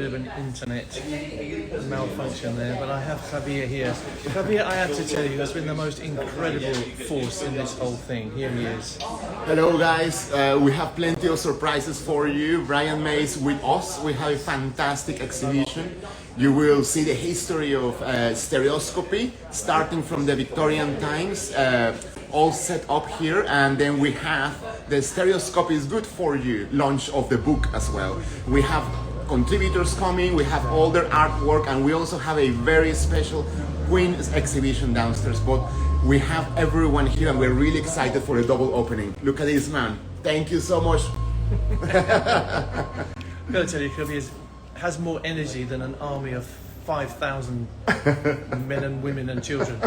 of an internet malfunction there, but I have Javier here. Javier, I have to tell you, has been the most incredible force in this whole thing. Here he is. Hello guys, we have plenty of surprises for you. Brian May is with us. We have a fantastic exhibition. You will see the history of stereoscopy, starting from the Victorian times, all set up here, and then we have the Stereoscopy is Good for You launch of the book as well. We have contributors coming, we have all their artwork, and we also have a very special Queen's exhibition downstairs. But we have everyone here and we're really excited for the double opening. Look at this man. Thank you so much. I've got to tell you, Javier has more energy than an army of 5,000 men and women and children.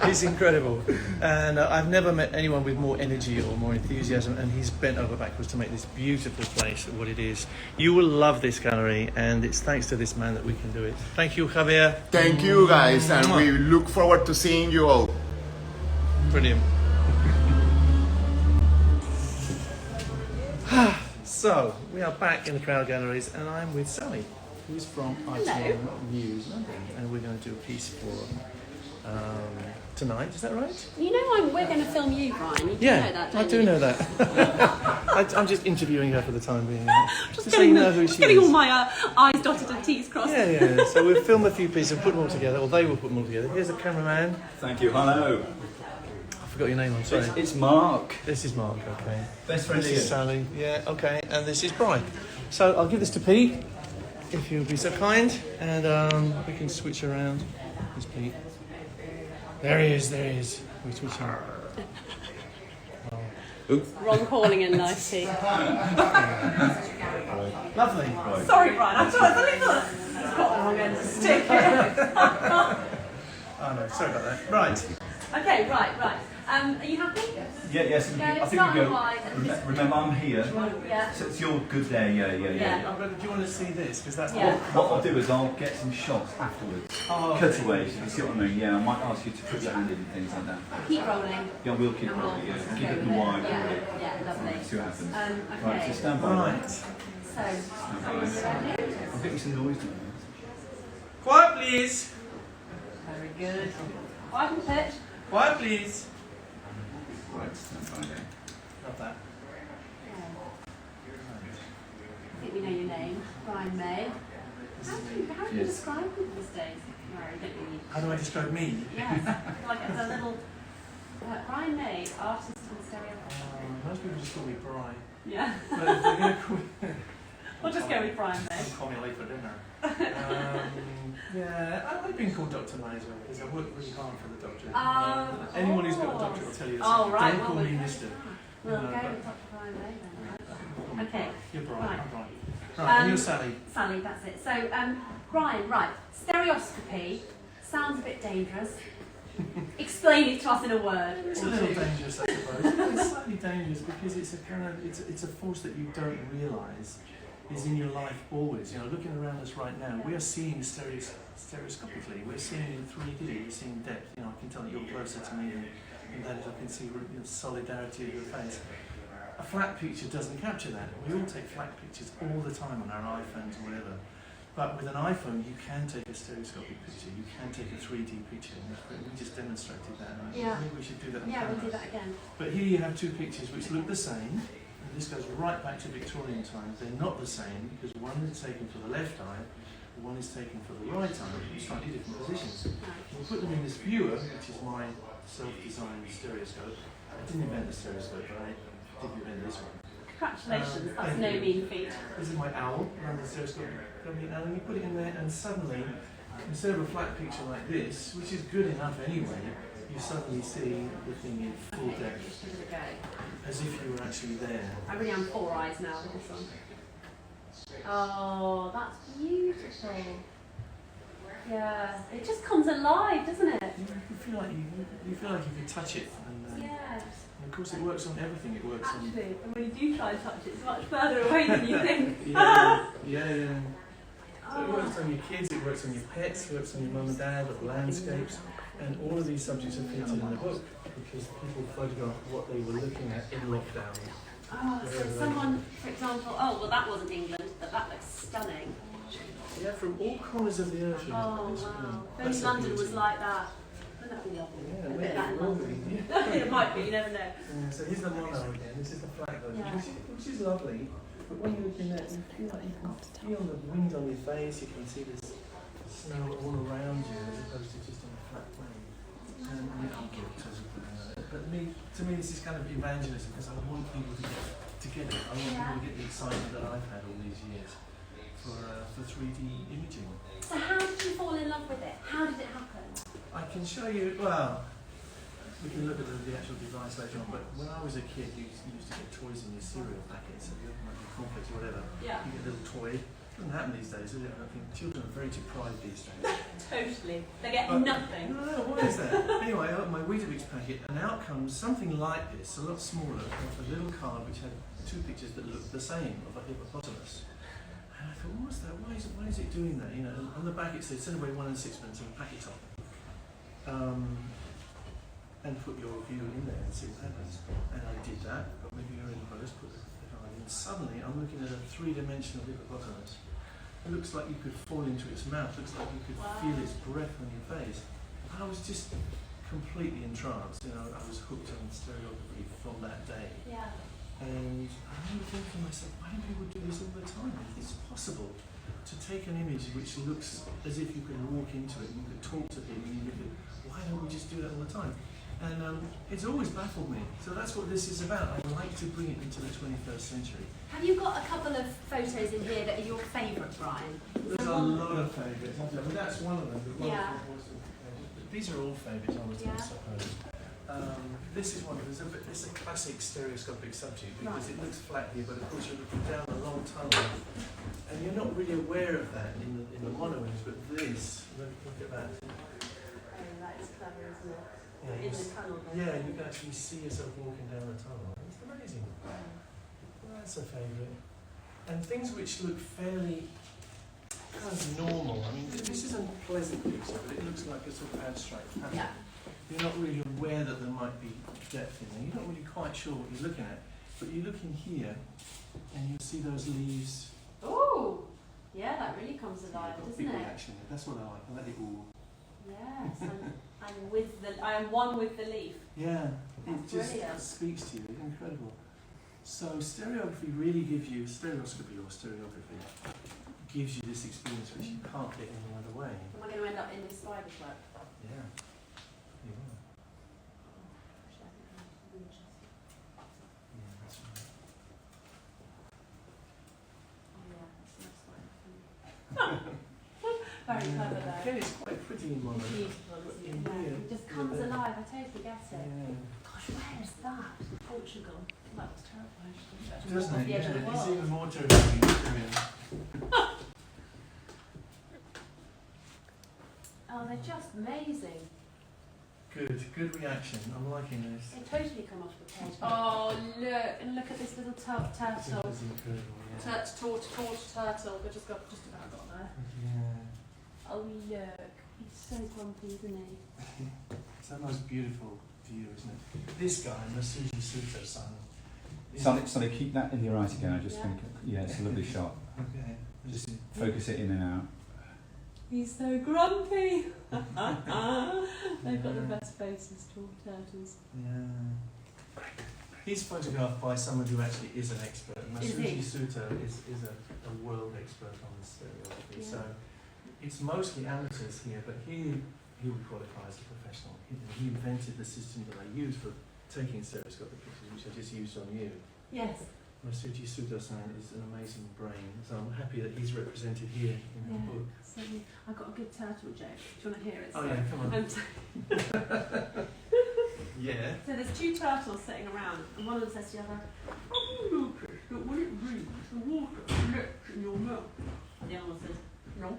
He's incredible. And I've never met anyone with more energy or more enthusiasm, and he's bent over backwards to make this beautiful place what it is. You will love this gallery, and it's thanks to this man that we can do it. Thank you, Javier. Thank you guys, and we look forward to seeing you all. Brilliant. So, we are back in the crowd galleries, and I'm with Sally, who's from RTM News London, and we're going to do a piece for tonight. Is that right? You know, we're going to film you, Brian. You do know that, don't I do you? know that. I'm just interviewing her for the time being. Just so you know who she getting is. all my I's dotted and T's crossed. Yeah. So we'll film a few pieces and put them all together, or they will put them all together. Here's the cameraman. Thank you. Hello. I forgot your name. I'm sorry. It's Mark. This is Mark. Okay. Best friend This here. is Sally. Yeah. Okay. And this is Brian. So I'll give this to Pete, if you'll be so kind, and we can switch around. Here's Pete. There he is. We switch around. Wrong calling in life, Pete. Lovely. Right. Sorry, Brian. I thought it's got the wrong end of the stick. Oh no, sorry about that. Right. Okay, right. Are you happy? Yes. Go, I think start we go. wide and just- Remember, I'm here. Yeah. So it's your good day. Yeah. Oh, but do you want to see this? Because that's Yeah. What I'll do is I'll get some shots afterwards. Oh, Cutaways. You see what I mean? Yeah. I might ask you to put your hand in and things like that. Keep rolling. Yeah, we'll keep And we'll rolling. Yeah. go Keep it with wide. Yeah, lovely. See what happens. Okay. Right. So stand by. Right. So, Stand are by. you ready? I'll get you some noise now. Quiet, please. Very good. Quiet and pitch. Quiet, please. Right. Stand by there. Love that. I think we know your name, Brian May. How do you describe you these days? No, I don't really. How do I describe me? Yes, like as a little Brian May, artist on Stereoscopy. Most people just call me Brian. Yeah. But if they're going to call me... We'll just go with Brian May. Don't call me late for dinner. Yeah, I like being called Dr. May as well, because I work really hard for the doctor. Anyone who's got a doctor will tell you the same. Right. Don't call me Mr. We'll go No, but- with Dr. Brian May then. Okay. You're Brian, Right. I'm Brian. Right, and you're Sally. Sally, that's it. So, Brian, right. Stereoscopy sounds a bit dangerous. Explain it to us in a word. It's a little dangerous, I suppose. It's slightly dangerous because it's a kind of it's a force that you don't realise is in your life always. You know, looking around us right now, we are seeing stereoscopically. We're seeing in 3D. We're seeing depth. You know, I can tell that you're closer to me than that is. I can see solidarity of your face. A flat picture doesn't capture that. We all take flat pictures all the time on our iPhones or whatever. But with an iPhone, you can take a stereoscopic picture. You can take a 3D picture. We just demonstrated that. Yeah. Maybe we should do that on Yeah, camera. we'll do that again. But here you have two pictures which look the same. And this goes right back to Victorian times. They're not the same because one is taken for the left eye, one is taken for the right eye in slightly different positions. We'll put them in this viewer, which is my self-designed stereoscope. I didn't invent the stereoscope, but I did invent this one. Congratulations, that's thank no you. mean feat. This is my owl, around the stereoscope. And you put it in there, and suddenly, instead of a flat picture like this, which is good enough anyway, you suddenly see the thing in full depth, Give it a go. as if you were actually there. I really am 4 eyes now with this one. Oh, that's beautiful. Yeah, it just comes alive, doesn't it? You feel like you can touch it, and Yes. of course it works on everything. It works on. Actually, and when you do try and touch it, it's much further away than you think. Yeah. So it works on your kids, it works on your pets, it works on your mum and dad, landscapes, and all of these subjects are featured in the book because people photographed what they were looking at in lockdown. Oh, so someone, for example, oh, well that wasn't England, but that looks stunning. Yeah, from all corners of the earth. Oh, It's wow. brilliant. Maybe That's a London was beauty. like that. Wouldn't that be lovely? Yeah, A maybe bit of that it in will London. be. Yeah. It might be, you never know. Yeah, so here's the mono again. This is the flat version, Yeah. which is lovely. But when you're looking at it, you feel like you can feel the wind on your face. You can see this snow all around you, as opposed to just on a flat plane. And but to me, this is kind of evangelism because I want people to get it. I want people to get the excitement that I've had all these years for 3D imaging. So how did you fall in love with it? How did it happen? I can show you. Well, we can look at the actual device later on. But when I was a kid, you used to get toys in your cereal packets, so you open up your cornflakes or whatever. Yeah. You get a little toy. It doesn't happen these days, does it? I think children are very deprived these days. Totally. They get But- nothing. No, why is that? Anyway, I opened my Weetabix packet, and out comes something like this, a lot smaller, a little card which had two pictures that looked the same of a hippopotamus. And I thought, what's that? Why is it doing that? You know, and on the back it said, send away 1 and 6pence and pack it up. And put your review in there and see what happens. And I did that, got my viewer in post, put the card in. Suddenly, I'm looking at a three-dimensional hippopotamus. It looks like you could fall into its mouth, looks like you could feel its breath on your face. I was just completely entranced, you know, I was hooked on stereography from that day. Yeah. And I remember thinking to myself, why don't people do this all the time? It's possible to take an image which looks as if you could walk into it, you could talk to people, you could, why don't we just do that all the time? And it's always baffled me. So that's what this is about. I like to bring it into the 21st century. Have you got a couple of photos in here that are your favourite, Brian? There's a lot of favourites. I mean, that's one of them. But Yeah. These are all favourites, I was Yeah. going to suppose. This is one. It's a classic stereoscopic subject because it looks flat here, but of course you're looking down a long tunnel, and you're not really aware of that in the mono image. But this, look at that. Oh, that is clever, isn't it? Yeah, In the tunnel. yeah, you can actually see yourself walking down the tunnel. It's amazing. Well, that's a favourite. And things which look fairly kind of normal. I mean, this is a pleasant picture, but it looks like a sort of abstract pattern. Yeah. You're not really aware that there might be depth in there. You're not really quite sure what you're looking at. But you look in here, and you'll see those leaves. Oh, yeah, that really comes alive, Got doesn't big it? reaction there. That's what I like. I like it all. Yes, I am one with the leaf. Yeah, it That's just brilliant. speaks to you. It's incredible. So stereography really gives you, stereoscopy or stereography, gives you this experience which you can't get any other way. Am I going to end up in this spider's web? Yeah. You are. Yeah, that's right. Oh yeah, that's no spider. Very clever though. Again, it's quite pretty in mono. Beautiful, isn't it? In Yeah, here, it just comes yeah. alive, I totally get it. Yeah. Gosh, where is that? Portugal. That was terrible actually. Doesn't Off it? the edge Yeah, of the it's world. even more terrifying experience. Oh, they're just amazing. Good reaction. I'm liking this. They totally come off the page. Oh, look, and look at this little turtle. This is incredible, yeah. Turtle. We just about got there. Yeah. Oh, look. He's so grumpy, isn't he? It's the most beautiful view, isn't it? This guy, Masuji Suto-san. is- Sonny, keep that in your eyes again. I just Yeah. think, yeah, it's a lovely shot. Okay. Just focus it in and out. He's so grumpy. They've got the best faces, tall turtles. Yeah. He's photographed by someone who actually is an expert. Is he? Masuji Suto is a world expert on stereography. Yeah. So it's mostly amateurs here, but he would qualify as a professional. He invented the system that I use for taking stereoscopic pictures, which I just used on you. Yes. Masuji Suto-san is an amazing brain, so I'm happy that he's represented here in the Yeah. book. So I've got a good turtle joke. Do you want to hear it? Oh yeah, come on. Yeah. So there's two turtles sitting around, and one of them says to the other, "Have you noticed that when it rains, the water collects in your mouth?" And the other one says, "No."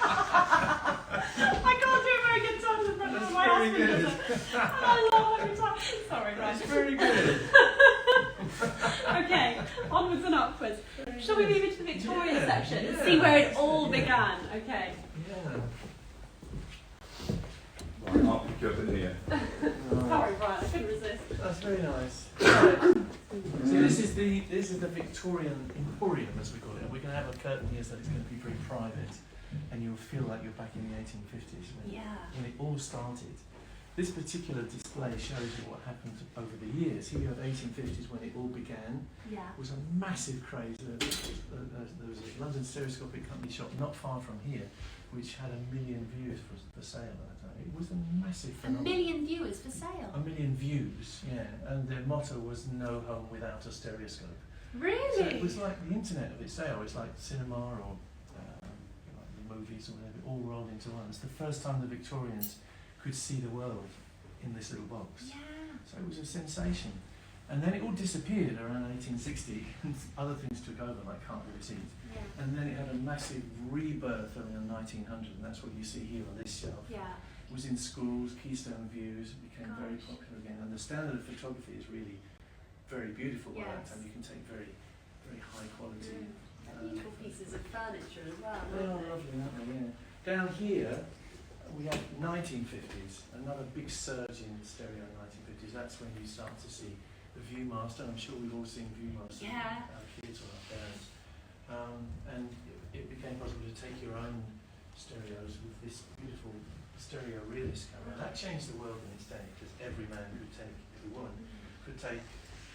I can't do a very good turtle in front of That's my very husband. good. Does it? And I laugh every time. Sorry, That's right. very good. Okay, onwards and upwards. Shall we move into the Victorian Yeah, section and yeah. see where it all began? Okay. Yeah. Right, I'll pick you up in here. Right. Sorry, Brian, I couldn't resist. That's very nice. Right. So this is this is the Victorian Emporium, as we call it. And we're going to have a curtain here, so it's going to be very private, and you'll feel like you're back in the 1850s when it all started. This particular display shows you what happened over the years. Here you have 1850s when it all began. Yeah. It was a massive craze. There was a London Stereoscopic company shop not far from here, which had 1 million views for sale at the time. It was a massive phenomenon. 1 million viewers for sale? 1 million views, yeah. And their motto was "No home without a stereoscope." Really? So it was like the internet of itself. It's like cinema or like the movies or whatever, all rolled into one. It's the first time the Victorians could see the world in this little box. Yeah. So it was a sensation. And then it all disappeared around 1860, and other things took over, like can't be received. Yeah. And then it had a massive rebirth around 1900, and that's what you see here on this shelf. Yeah. It was in schools, Keystone Views, it became very Gosh. popular again. And the standard of photography is really very beautiful by that Yes. time. You can take very, very high quality. Beautiful pieces of furniture as well, They are aren't they? lovely, aren't they? Yeah. Down here, we have 1950s, another big surge in stereo in 1950s. That's when you start to see the Viewmaster. I'm sure we've all seen Viewmaster, Yeah. our kids or our parents. And it became possible to take your own stereos with this beautiful stereo realist camera. That changed the world in its day, because every man could take, every woman could take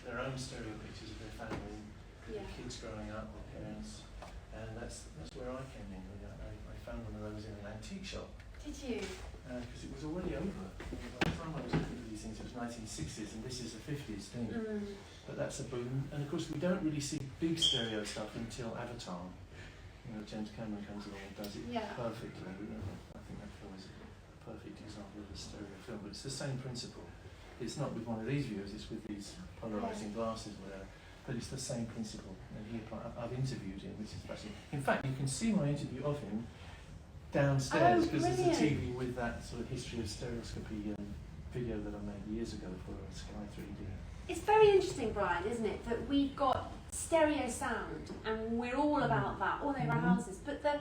their own stereo pictures of their family, Yeah. kids growing up, or parents. And that's where I came in. I found one of those in an antique shop. Did you? Because it was already over. By the time I was looking at these things, it was 1960s, and this is a 50s thing. But that's a boom. And of course, we don't really see big stereo stuff until Avatar. You know, James Cameron comes along and does it Yeah. perfectly. I think that film is a perfect example of a stereo film. But it's the same principle. It's not with one of these viewers, it's with these polarizing glasses, whatever. But it's the same principle. And I've interviewed him, which is fascinating. In fact, you can see my interview of him downstairs, because there's a brilliant. TV with that sort of history of stereoscopy video that I made years ago for Sky 3D. It's very interesting, Brian, isn't it, that we've got stereo sound and we're all about that all over our houses, but the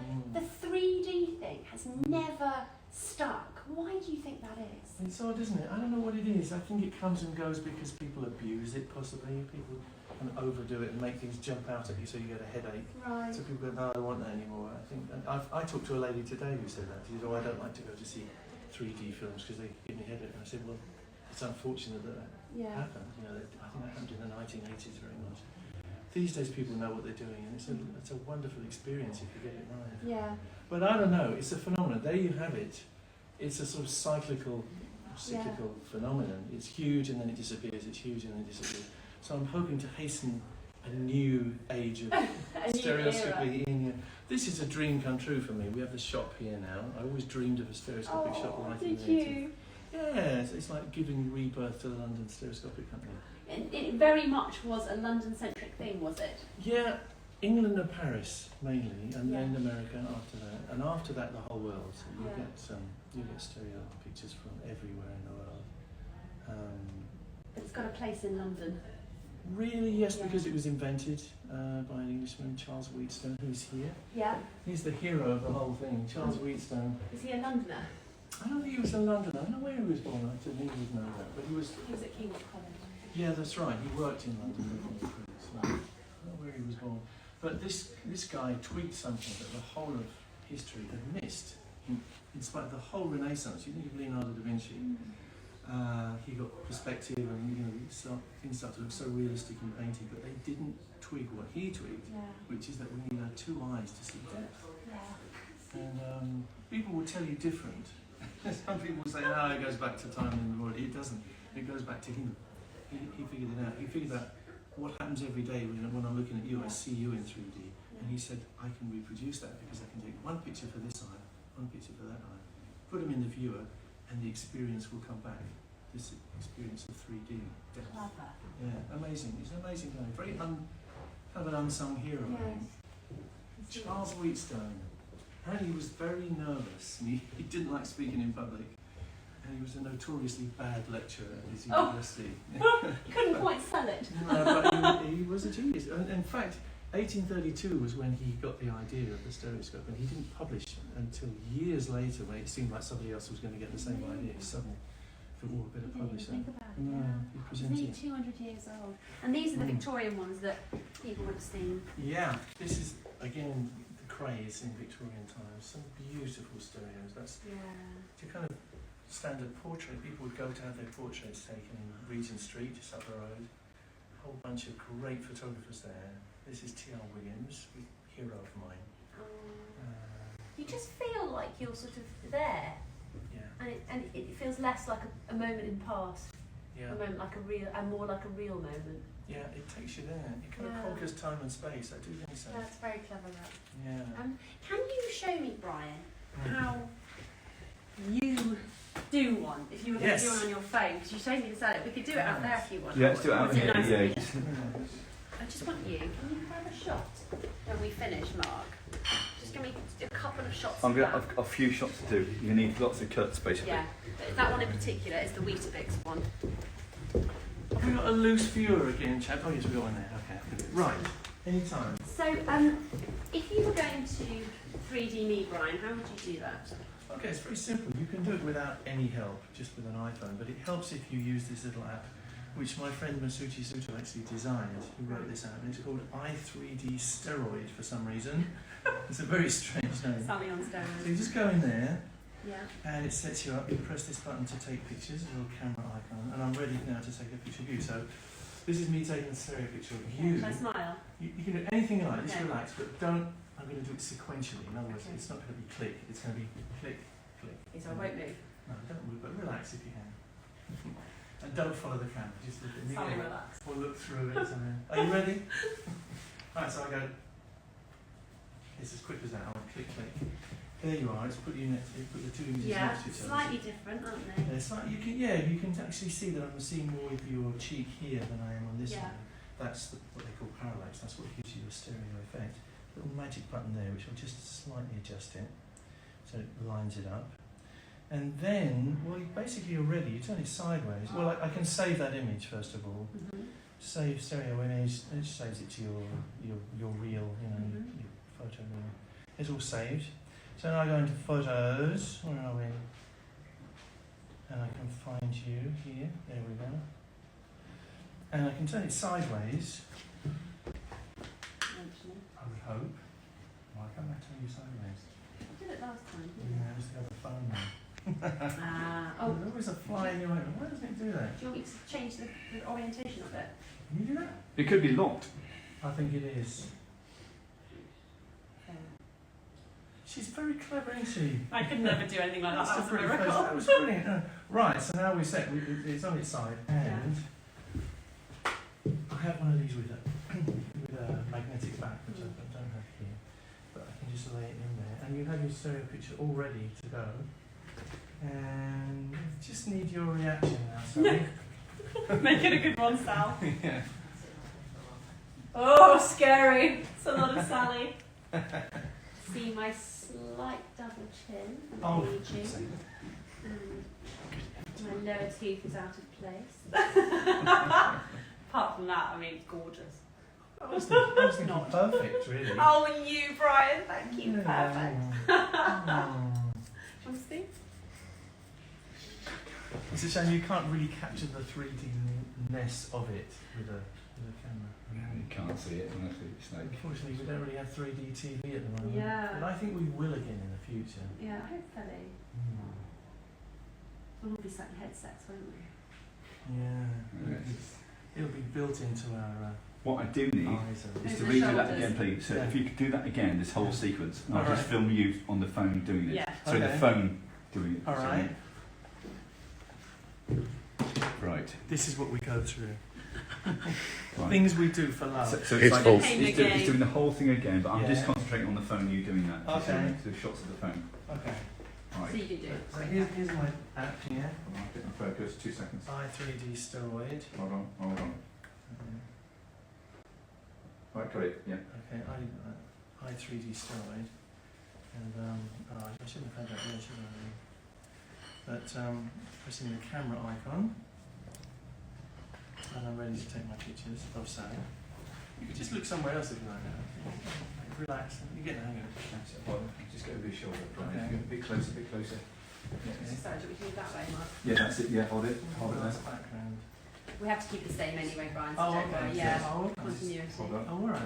3D thing has never stuck. Why do you think that is? It's odd, isn't it? I don't know what it is. I think it comes and goes because people abuse it, possibly. People can overdo it and make things jump out at you so you get a headache. Right. So people go, no, I don't want that anymore. I think I talked to a lady today who said that. She said, oh, I don't like to go to see 3D films because they give me a headache. And I said, well, it's unfortunate that Yeah. happened. You know, I think that happened in the 1980s very much. These days people know what they're doing, and it's a wonderful experience if you get it right. Yeah. But I don't know, it's a phenomenon. There you have it. It's a sort of cyclical phenomenon. It's huge and then it disappears, it's huge and then it disappears. So I'm hoping to hasten a new age of stereoscopy in here. This is a dream come true for me. We have the shop here now. I always dreamed of a stereoscopic shop right in did the 80s. you? Yeah, it's like giving rebirth to the London Stereoscopic Company. It very much was a London-centric thing, was it? Yeah, England and Paris mainly, and Yeah. then America after that, and after that the whole world. So you Yeah. you get stereo pictures from everywhere in the world. It's got a place in London. Really, yes, Yeah. because it was invented by an Englishman, Charles Wheatstone, who's here. Yeah. He's the hero of the whole thing. Charles Wheatstone. Is he a Londoner? I don't think he was a Londoner. I don't know where he was born. I didn't even know that, but he was. He was at King's College. Yeah, that's right. He worked in London before he quit, so I don't know where he was born. But this guy tweaked something that the whole of history had missed. In spite of the whole Renaissance, you think of Leonardo da Vinci. He got perspective, and things started to look so realistic in painting. But they didn't tweak what he tweaked, which is that we need our two eyes to see depth. And people will tell you different. Some people say, "No, it goes back to time in the world." It doesn't. It goes back to him. He figured it out. He figured out what happens every day when I'm looking at you. I see you in 3D, and he said, "I can reproduce that because I can take one picture for this eye, one picture for that eye, put them in the viewer, and the experience will come back. This experience of 3D depth." Clever. Yeah, amazing. He's an amazing guy. Very kind of an unsung hero. I think. Charles Wheatstone. And he was very nervous. And he didn't like speaking in public. And he was a notoriously bad lecturer at his university. Couldn't quite sell it. No, but he was a genius. And in fact, 1832 was when he got the idea of the stereoscope, and he didn't publish until years later when it seemed like somebody else was going to get the same idea. He suddenly thought, oh, I better publish that. Think about No, yeah. you're It's nearly presenting. 200 years old. And these are the Mm. Victorian ones that people would have seen. Yeah, this is again the craze in Victorian times. Some beautiful stereos. That's Yeah. your kind of standard portrait. People would go to have their portraits taken in Regent Street, just up the road. A whole bunch of great photographers there. This is T.R. Williams, a hero of mine. You just feel like you're sort of there, Yeah, and it feels less like a moment in the past, yeah, a moment like a real, and more like a real moment. yeah. It takes you there. It kind Yeah. of conquers time and space. I do think so. That's very clever. That. Yeah. Can you show me, Brian, Mm. how you do one? If you were going to do one on your phone, because you showed me this earlier. We could do it out there if you want. Yeah, let's do it out Is it here. nice Yeah, and neat? just- I just want you. Can you grab a shot when we finish, Mark? Just give me a couple of shots. I'm of gonna that. have a few shots to do. You need lots of cuts, basically. Yeah, but that one in particular is the Weetabix one. Have we got a loose viewer again, chap? Oh yes, we got one there. Okay. Right. Anytime. So, if you were going to 3D me, Brian, how would you do that? Okay, it's very simple. You can do it without any help, just with an iPhone, but it helps if you use this little app, which my friend Masuchi Suto actually designed, who wrote this app, and it's called i3D Steroid for some reason. It's a very strange name. Sally on So steroids. you just go in there, Yeah. and it sets you up. You press this button to take pictures, a little camera icon, and I'm ready now to take a picture of you. So this is me taking a stereo picture of you. Shall I smile? You can do anything you like, just Okay. relax, but don't, I'm going to do it sequentially. In other words, Okay. it's not going to be click, it's going to be click, click. Okay, so I won't move. No, don't move, but relax if you can. And don't follow the camera, just look at me Sally, or relax. look through it. Are you ready? Right, so I go, it's as quick as that, I went click, click. There you are, it's put you next, you put the two images Yeah, next to each other. slightly different, aren't they? It's like you can actually see that I'm seeing more of your cheek here than I am on this Yeah. one. That's what they call parallax. That's what gives you a stereo effect. Little magic button there, which will just slightly adjust it, so it lines it up. And then, well, basically you're ready. You turn it sideways. Well, I can save that image first of all. Mhm. Save stereo image. It saves it to your reel, Mhm. your photo reel. It's all saved. So now I go into photos. Where are we? And I can find you here. There we go. And I can turn it sideways. Eventually. I would hope. Why can't I turn you sideways? I did it last time. Yeah, it was the other phone now. Oh, There's always a fly in your eye. Why doesn't it do that? do you want me to change the orientation of it? Can you do that? It could be locked. I think it is. She's very clever, isn't she? I could never do anything like that. That's That was a a pretty miracle. face. That was brilliant. Right, so now we set. It's on its side, and I have one of these with a magnetic back, which I don't have here, but I can just lay it in there, and you have your stereo picture all ready to go. And just need your reaction now. Sorry. Make it a good one, Sal. Yeah. Oh, scary. It's a lot of Sally. See my slight double chin. Oh, aging. for goodn's sake. And my lower tooth is out of place. Apart from that, I mean, it's gorgeous. I was thinking Not. perfect, really. Oh, you, Brian. Thank you. Perfect. Oh. Want to see? It's a shame you can't really capture the 3D-ness of it with a camera. You can't see it unless it's snake. Unfortunately, we don't really have 3D TV at the moment. Yeah. But I think we will again in the future. Yeah, hopefully. We'll all be sat in headsets, won't we? Yeah. It'll be built into our What I do need eyes. is to Over redo the that shoulders. again, please. So Yeah. if you could do that again, this whole sequence, and I'll All just right. film you on the phone doing it. Yeah. So the Okay. phone doing it. All So- right. Right. This is what we go through. Right. Things we do for love. So it's It's like false. he's doing the whole thing again, but I'm just Yeah. concentrating on the phone. You doing that? Okay. So shots of the phone. Okay. So Right. you can do it. So here's my app here. I'll get my focus. 2 seconds. i3D Steroid. Hold on. Hold on. Right. Got it. Yeah. Okay, i3D Steroid. And oh, I shouldn't have had that there, should I? But pressing the camera icon, and I'm ready to take my pictures of Sally. You could just look somewhere else if you like now. Relax, you get the hang of it. That's it. Well, just go over your shoulder. Right. Okay. A bit closer. A bit closer. Sorry, do we move that way, Mark? Yeah, that's it. Yeah, hold it. Hold it Nice there. We background. have to keep it the same anyway, Brian, so Oh, don't okay. worry. Yeah, Oh, okay. continuity. Hold on. Oh, all right.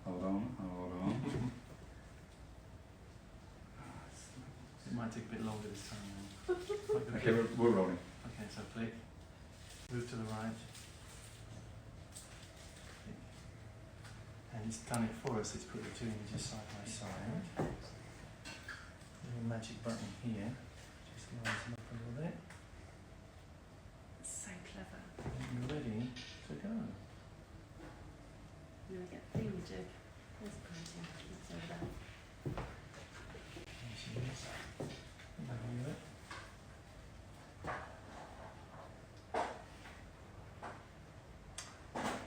Hold on. Hold on. It might take a bit longer this time. Then. Okay, we're rolling. Okay, so click. Move to the right. And it's done it for us. It's put the two images side by side. Little magic button here. Just lines them up a little bit. So clever. And you're ready to go. Now we get the thingamajig. There's a painting. That's over there. There she is. Have a look at it.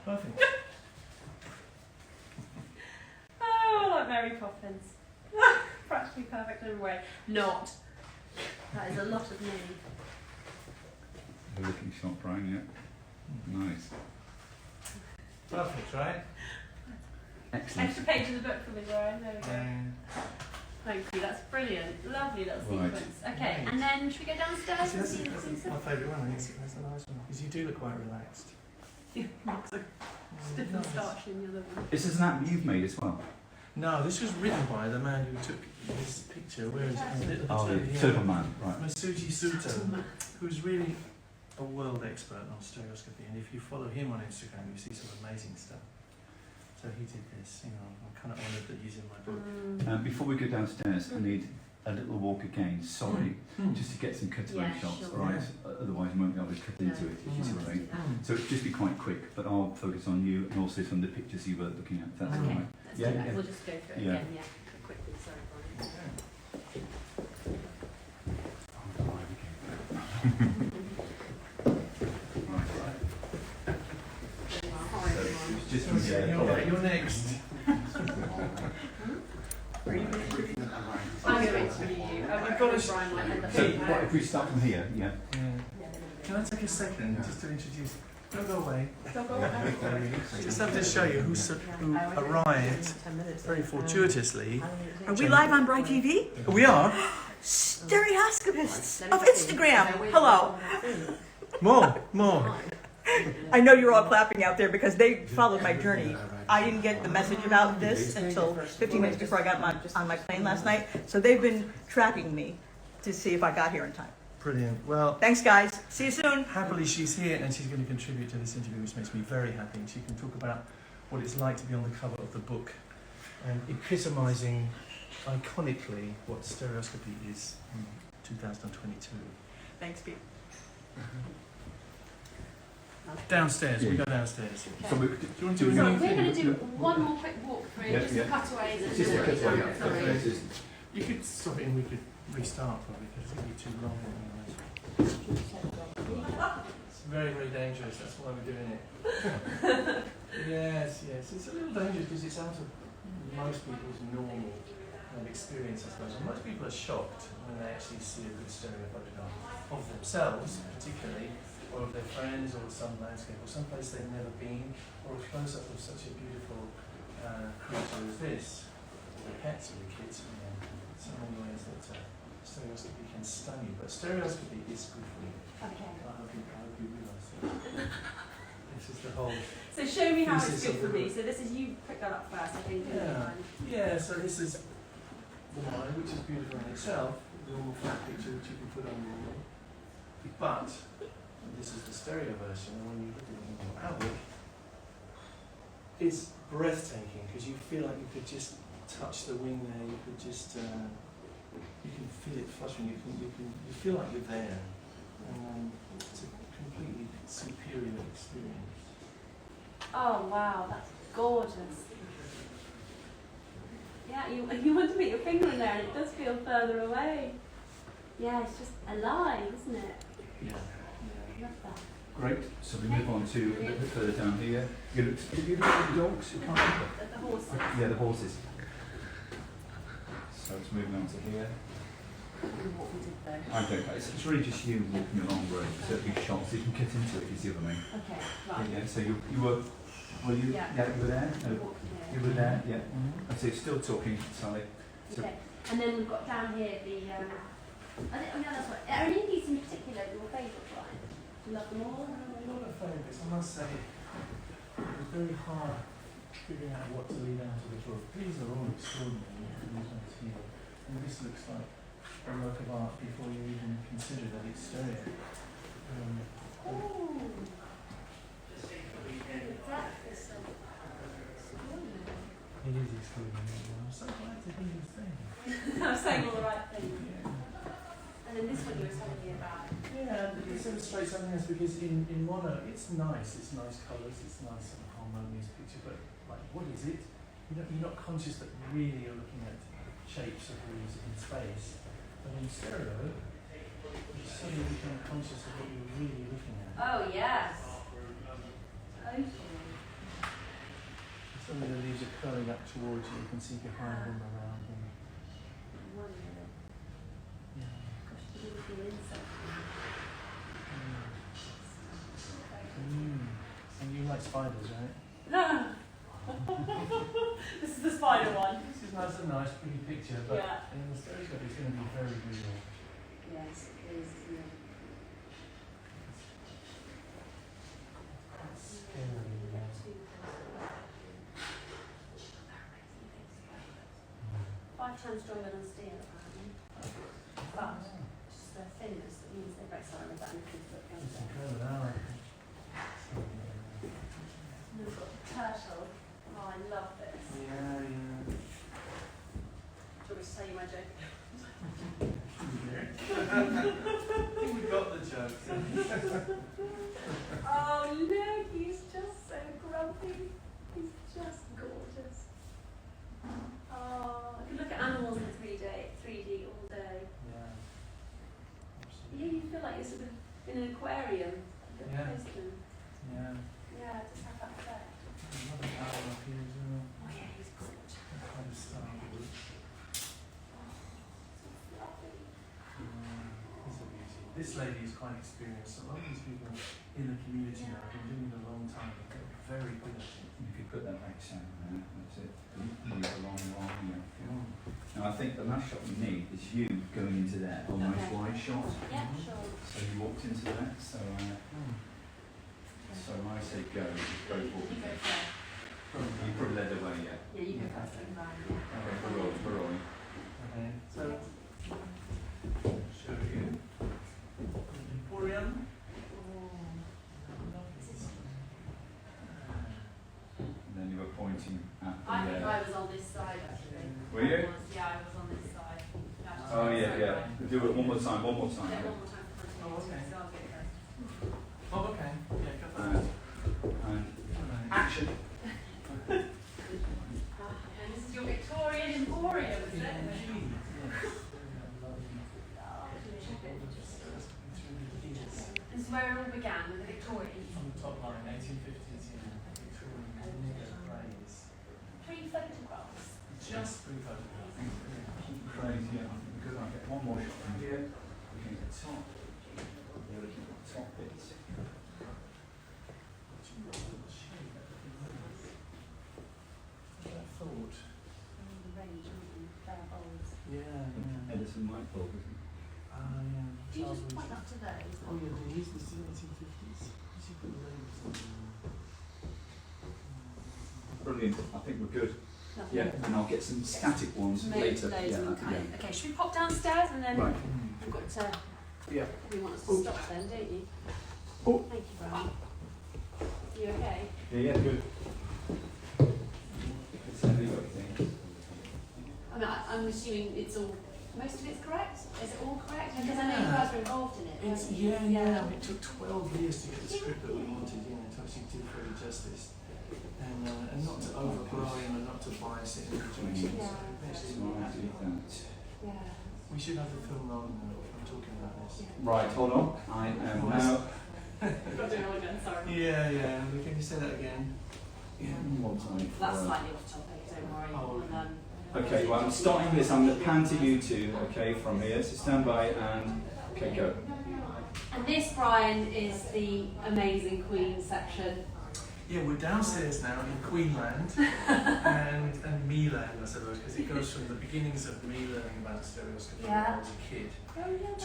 Perfect. Oh, like Mary Poppins. Practically perfect in every way. Not. That is a lot of me. You're looking sharp, Brian. Yeah. Nice. Perfect, right? Excellent. Extra page in the book for me, Brian. There we go. And Thank you. That's brilliant. Lovely little Right. sequence. Okay, Right. and then should we go downstairs and see the that's things? my favourite one. That's a nice one. Because you do look quite relaxed. Stiff and Nice. starchy in the other one. This is an app you've made as well. No, this was written by the man who took this picture. Where is it? A little bit Oh, over the here. Superman. Right. Masuji Suto, who's really a world expert on stereoscopy, and if you follow him on Instagram, you see some amazing stuff. So he did this. You know, I'm kind of honoured that he's in my book. Before we go downstairs, I need a little walk again. Sorry, Mm. just to get some cutaway Yeah, shots. sure. All right. Otherwise, we won't be able to cut into it. If you see what I mean. So it'll just be quite quick, but I'll focus on you and also some of the pictures you were looking at. That's all Okay, right. let's Yeah, do that. yeah. We'll just go through it Yeah. again, yeah. Quickly, sorry, Brian. So it's just You're next. I'm going to interview you. I've got to Brian might end up So being what if we start from here? Yeah. Can I take a second just to introduce? Don't go away. Don't go away. Just have to show you who arrived very fortuitously. Are we live on Bright TV? We are. Stereoscopists of Instagram. Hello. More. I know you're all clapping out there because they followed my journey. I didn't get the message about this until 15 minutes before I got on my plane last night. So they've been tracking me to see if I got here in time. Brilliant. Well, Thanks, guys. See you soon. happily she's here and she's going to contribute to this interview, which makes me very happy. She can talk about what it's like to be on the cover of the book and epitomising iconically what stereoscopy is in 2022. Thanks, Pete. Downstairs, we go downstairs. So we, Do you want to do So a we're new going to thing? do one more quick walk through, Yeah, just yeah. the cutaways and just a then cutaway. we'll sorry. Yeah. You could stop it and we could restart probably because it's going to be too long otherwise. It's very, very dangerous, that's why we're doing it. Yes, it's a little dangerous because it's out of most people's normal experience, I suppose. And most people are shocked when they actually see a good stereo photograph of themselves, particularly, or of their friends, or some landscape, or some place they've never been, or a close-up of such a beautiful creature as this, or the pets or the kids. You know, so many ways that stereoscopy can stun you, but stereoscopy is good for you. Okay. I hope you realise that. This is the whole. So show me how it's Thesis good of for the me. book. So this is, you pick that up first, I think. Yeah, so this is the wine, which is beautiful in itself, the normal flat picture which you can put on your wall. But this is the stereo version, and when you look at it in your Outlook, it's breathtaking because you feel like you could just touch the wing there. You could just you can feel it fluttering. You feel like you're there, and it's a completely superior experience. Oh wow, that's gorgeous. Yeah, you want to put your finger in there and it does feel further away. Yeah, it's just alive, isn't it? Yeah. I love that. great. So we move on to a little bit further down here. Did you look at the dogs? You can't remember. The horses. Yeah, the horses. So it's moving on to here. What we did though. I don't know. It's really just you walking along the road with certain shots so you can get into it, if you see what I mean. Okay, right. Yeah, so you were you? Yeah. You were there? No. Walk here. You were there? Yeah. And so you're still talking, Sally. So, Okay, and then we've got down here that's right. Are any of these in particular your favourite, Brian? Do you love them all? A lot of favourites, I must say. It's very hard figuring out what to leave out of the book. These are all extraordinary. And this looks like a work of art before you even consider that it's stereo. Oh! That is so extraordinary. It is extraordinary. I'm so glad to hear you saying. I'm saying all the right things. Yeah. And then this one you were telling me about. Yeah, it illustrates something else because in mono it's nice colours, it's nice and harmonious picture, but like what is it? You're not conscious that really you're looking at shapes of leaves in space. But in stereo, you suddenly become conscious of what you're really looking at. Oh yes. Totally. Suddenly the leaves are curling up towards you, you can see behind them, around them. Wonderful. Yeah. Gosh, you really feel insect. And you like spiders, right? No. This is the spider one. This is nice, a nice, pretty picture, but Yeah. in the stereoscope it's going to be very real. Yes, it is. Yeah. Quite scary. Yeah. 5 times stronger than steel, apparently. But just the thinness that means they're very sorry with that in the book. It's incredible, aren't it? And we've got the turtle. Oh, I love this. Yeah, yeah. Do you want me to tell you my joke? I think we got the joke. Oh, look, he's just so grumpy. He's just gorgeous. Oh, I could look at animals in 3D all day. Yeah. Yeah, you feel like you're sort of in an aquarium. Yeah. Postman. Yeah. Yeah, just have that effect. Another owl up here as well. Oh yeah, he's gorgeous. That kind of style. Lovely. It's a beauty. This lady is quite experienced. A lot of these people in the community now have been doing it a long time. They're very good at it. You could put that back sound there, that's it. Move along, Now I think the last shot we need is you going into there, almost Okay. wide shot. Yeah, sure. So you walked into that, so when I say go, just go You forward. go first. You probably led the way, yeah. Yeah, you go first. Okay, we're rolling. Okay, so show you Emporium. And then you were pointing at the... I think I was on this side actually. Were you? Yeah, I was on this side. Oh yeah. Do it one more time. Yeah, one more time for Oh, okay. So I'll get first. Oh, okay. Yeah, go And, first. and Alright. action. And this is your Victorian Emporium, isn't it? This is where it all began with the Victorians. On the top line, 1850s, Victorian praise. 3 photographs. Just 3 photographs. Crazy, yeah. Because I get one more shot from here. Looking at the top. We're looking at the top bits. I thought. The range, aren't you? Bare bowls. Yeah. Edison light bulb, isn't it? Yeah. Do you just point up to those? Oh yeah, these are the 1850s. You put the labels on them. Brilliant. I think we're good. Lovely. Yeah, and I'll get some static ones Make later. loads Yeah, of them. yeah. Okay, should we pop downstairs and then Right. we've got to. Yeah. We want us to stop then, don't you? Oh. Thank you, Brian. You okay? Yeah, good. It's heavy, I think. I mean, I'm assuming it's all. Most of it's correct? Is it all correct? Because I know you guys were involved in it. It's, weren't you? yeah. It took 12 years to get the script that we wanted, to actually do fairly justice. And not to overgrow him and not to bias it in situations. Yeah. Basically, So we're I happy. do that. Yeah. We should have the film on I'm talking about this. Right, hold on. I am now. I've got to do it all again, sorry. Yeah. Can you say that again? One time. That's slightly off topic, don't worry. Oh, We'll, Okay, well, I'm starting this. I'm going to pan to you two, okay, from here. So stand by and. Okay, go. And this, Brian, is the amazing Queen section. Yeah, we're downstairs now in Queenland, and me land, I suppose, because it goes from the beginnings of me learning about stereoscopy when I was a kid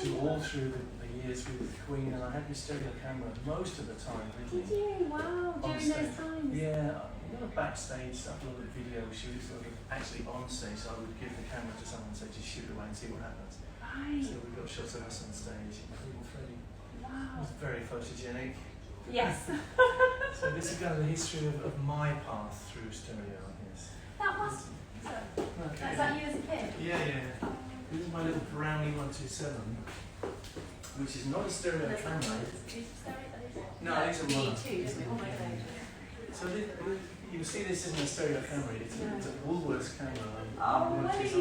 to all through the years with Queen, and I had my stereo camera most of the time with Did me. you? Wow, during stage. those times. Yeah, a lot of backstage stuff, a lot of video shoots, sort of actually on stage, so I would give the camera to someone and say, just shoot away and see what happens. Right. So we got shots of us on stage, including Freddie. It Wow. was very photogenic. Yes. So this is kind of the history of my path through stereo, I guess. That must. So, Okay. is that you as a kid? Yeah. This is my little Brownie 127, which is not a stereo camera. No, these are mono. Oh my god. So you see this isn't a stereo camera, it's a Woolworths camera. Oh, nice.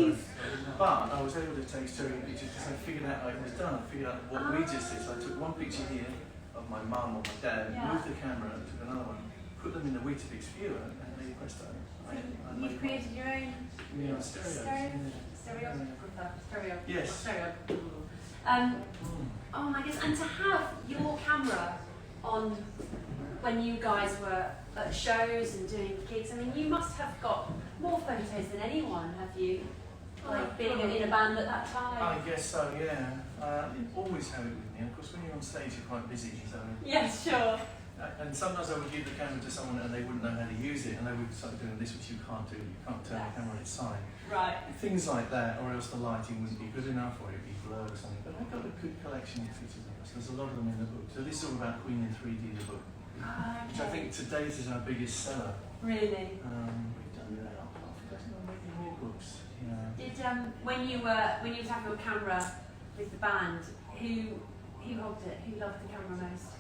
But I was able to take stereo pictures because I figured out how it was done. I figured out what we just did. So I took one picture here of my mum or my dad, moved the camera, took another one, put them in the Weetabix viewer, and then you pressed that. You've created your own stereo. Yes. Stereo. Oh my goodness! And to have your camera on when you guys were at shows and doing gigs, I mean, you must have got more photos than anyone, have you? Like being in a band at that time. I guess so, yeah. I didn't always have it with me. Of course, when you're on stage, you're quite busy. So. Yes, sure. And sometimes I would give the camera to someone and they wouldn't know how to use it, and they would start doing this, which you can't do. You can't turn the camera on its side. Right. Things like that, or else the lighting wouldn't be good enough, or it'd be blurred or something. But I've got a good collection of pictures of us. There's a lot of them in the book. So this is all about Queen in 3D, the book, which I think to date is our biggest seller. Really? We've done about half a dozen or maybe more books. Yeah. Did when you was having your camera with the band, who hogged it? Who loved the camera most?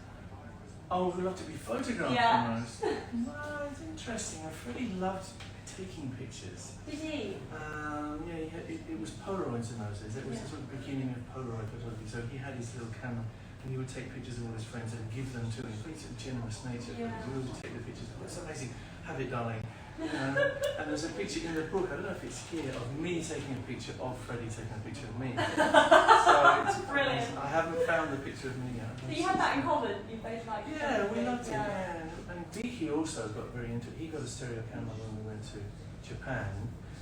Oh, we love to be photographed Yeah. almost. Well, it's interesting. I really loved taking pictures. Did he? Yeah, it was Polaroids in those days. It was the sort of beginning of Polaroid photography. So he had his little camera and he would take pictures of all his friends and give them to him. He's a generous nature. Yeah. We would take the pictures. Oh, it's amazing. Have it, darling. And there's a picture in the book, I don't know if it's here, of me taking a picture of Freddie taking a picture of me. So it's Brilliant. I haven't found the picture of me yet. So you had that in common. You both liked it. Yeah, we loved it. Yeah. And Diki also got very into it. He got a stereo camera when we went to Japan,